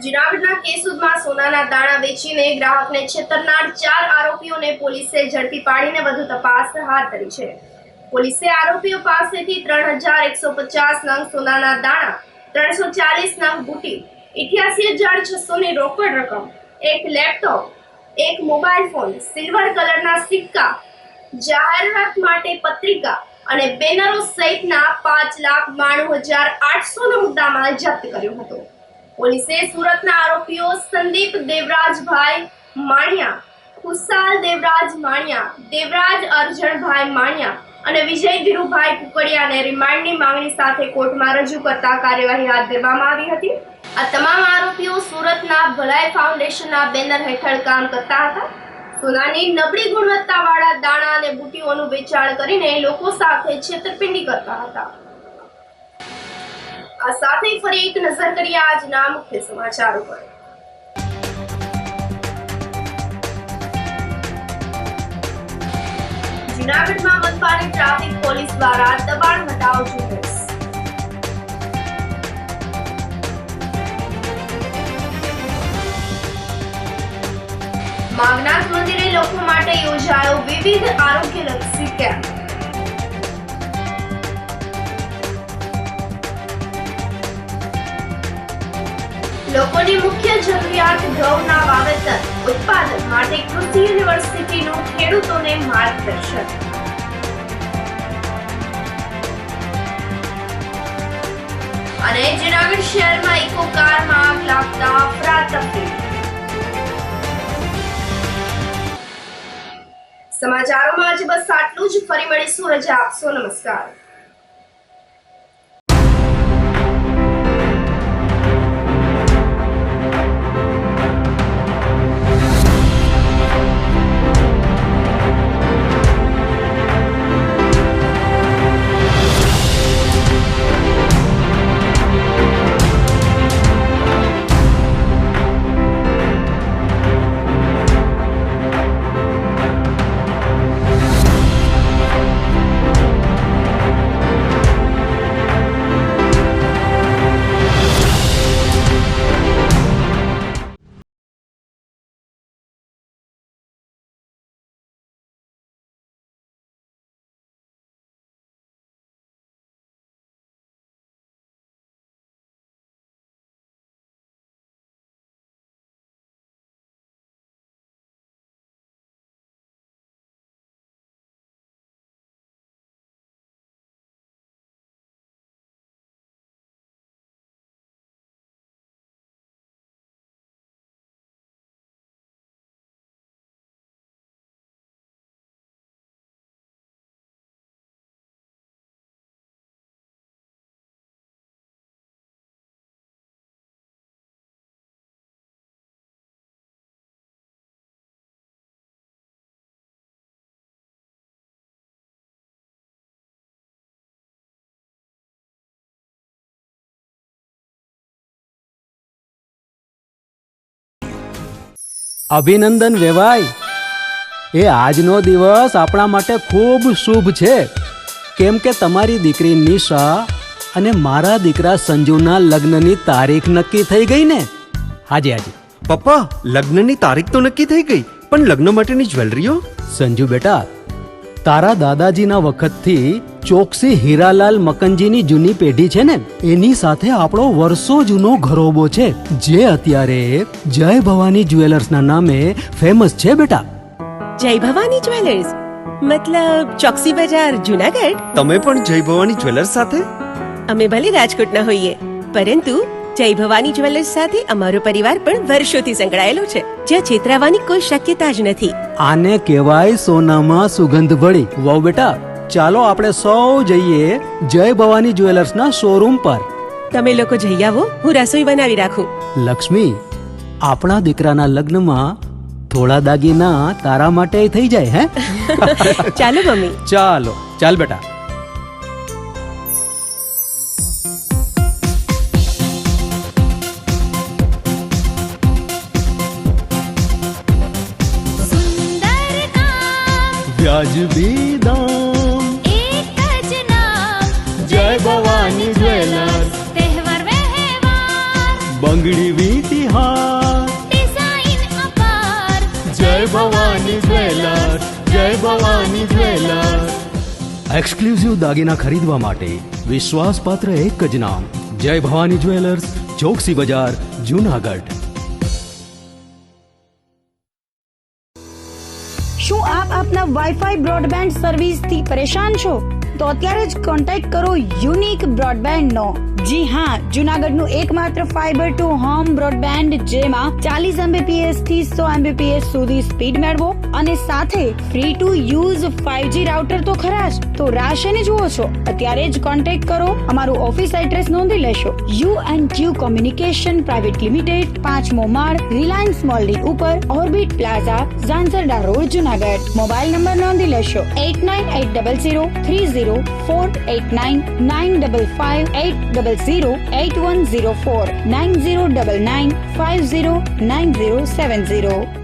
જૂનાગઢના કેસુદમાં સોનાના દાણા વેચીને ગ્રાહકને છેતરનાર 4 આરોપીઓને પોલીસે ઝડપી પાડીને વધુ તપાસ હાથ ધરી છે. પોલીસે આરોપીઓ પાસેથી 3150 નંગ સોનાના દાણા, 340 નંગ બુટી, 88,600ની રોકડ રકમ, એક લેપટોપ, એક મોબાઈલ ફોન, સિલ્વર કલરના સિક્કા, જાહેરાત માટે પત્રિકા અને બેનરો સહિતના 5,92,800નો મુદ્દામાલ જપ્ત કર્યો હતો. પોલીસે સુરતના આરોપીઓ સંદીપ દેવરાજભાઈ માણિયા, ખુશાલ દેવરાજ માણિયા, દેવરાજ અર્જણભાઈ માણિયા અને વિજય ધીરુભાઈ કુકડિયાને રિમાન્ડની માંગણી સાથે કોર્ટમાં રજૂ કરતા કાર્યવાહી હાથ ધરવામાં આવી હતી. આ તમામ આરોપીઓ સુરતના ભલાઈ ફાઉન્ડેશનના બેનર હેઠળ કામ કરતા હતા. સોનાની નબળી ગુણવત્તાવાળા દાણા અને બુટીઓનું વેચાણ કરીને લોકો સાથે છેતરપિંડી કરતા હતા. આ સાથે ફરી એક નજર કરીએ આજના મુખ્ય સમાચારો પર. જૂનાગઢમાં મનપાની ટ્રાફિક પોલીસ દ્વારા દબાણ હટાવ ઝુંબેશ. માંગનાથ મંદિરે લોકો માટે યોજાયો વિવિધ આરોગ્યલક્ષી કેમ્પ. લોકોની મુખ્ય જરૂરિયાત ઘઉંના વાવેતર ઉત્પાદન માટે કૃષિ યુનિવર્સિટીનું ખેડૂતોને માર્ગદર્શન. અને જૂનાગઢ શહેરમાં ઇકો કારમાં આગ લાગતા અફરાતફરી. સમાચારોમાં આજે બસ આટલું જ. ફરી મળીશું. રજા આપશો. નમસ્કાર. અભિનંદન વેવાઈ. એ આજનો દિવસ આપણા માટે ખૂબ શુભ છે, કેમ કે તમારી દીકરી નિશા અને મારા દીકરા સંજુના લગ્નની તારીખ નક્કી થઈ ગઈ ને. હાજી હાજી પપ્પા, લગ્નની તારીખ તો નક્કી થઈ ગઈ, પણ લગ્ન માટેની જ્વેલરીઓ? સંજુ બેટા, તારા દાદાજીના વખતથી ચોકસી હીરાલાલ મકનજીની જૂની પેઢી છે ને, એની સાથે આપણો વર્ષો જૂનો ઘરોબો છે, જે અત્યારે જય ભવાની જ્વેલર્સના નામે ફેમસ છે બેટા. જય ભવાની જ્વેલર્સ મતલબ ચોકસી બજાર, જૂનાગઢ? તમે પણ જય ભવાની જ્વેલર્સ સાથે? અમે ભલે રાજકોટના હોઈએ, પરંતુ જય ભવાની જ્વેલર્સ સાથે અમારો પરિવાર પણ વર્ષોથી સંકળાયેલો છે, જ્યાં છેતરાવાની કોઈ શક્યતા જ નથી. આને કહેવાય સોનામાં સુગંધ ભળી. વાવ બેટા, ચાલો આપણે સૌ જઈએ જય ભવાની જ્વેલર્સના શોરૂમ પર. તમે લોકો જઈ આવો, હું રસોઈ બનાવી રાખું. લક્ષ્મી, આપણા દીકરાના લગ્નમાં થોડા દાગીના તારા માટે થઈ જાય હે? ચાલો મમ્મી. ચાલો ચાલ બેટા. સુંદર કામ વ્યાજબી દામ, એક જ નામ જય ભવાની જ્વેલર્સ, તહેવાર વ્યવહાર બંગડી વીટી હાર, ડિઝાઇન અપાર જય ભવાની જ્વેલર્સ, જય ભવાની જ્વેલર્સ. એક્સક્લુઝિવ દાગીના ખરીદવા માટે વિશ્વાસપાત્ર એક જ નામ, જય ભવાની જ્વેલર્સ, ચોકસી બજાર, જુનાગઢ. શું આપ આપના વાઈફાઈ બ્રોડબેન્ડ સર્વિસથી પરેશાન છો? તો અત્યારે જ કોન્ટેક્ટ કરો યુનિક બ્રોડબેન્ડ નો. જી હા, જુનાગઢનું એકમાત્ર ફાઈબર ટુ હોમ બ્રોડબેન્ડ જેમાં 40 Mbps થી 100 Mbps સુધી સ્પીડ મેળવો અને સાથે free to use 5G router તો ખરા જ. તો રાહ શેની જુઓ છો? અત્યારે જ કોન્ટેક્ટ કરો. અમારું ઓફિસ એડ્રેસ નોંધી લેશો. U&Q કોમ્યુનિકેશન પ્રાઇવેટ લિમિટેડ, 5મો માળ, રિલાયન્સ મોલની ઉપર, orbit plaza, Zanzarda road, Junagadh. Mobile number નોંધી લેશો 898003048995580081049099509070.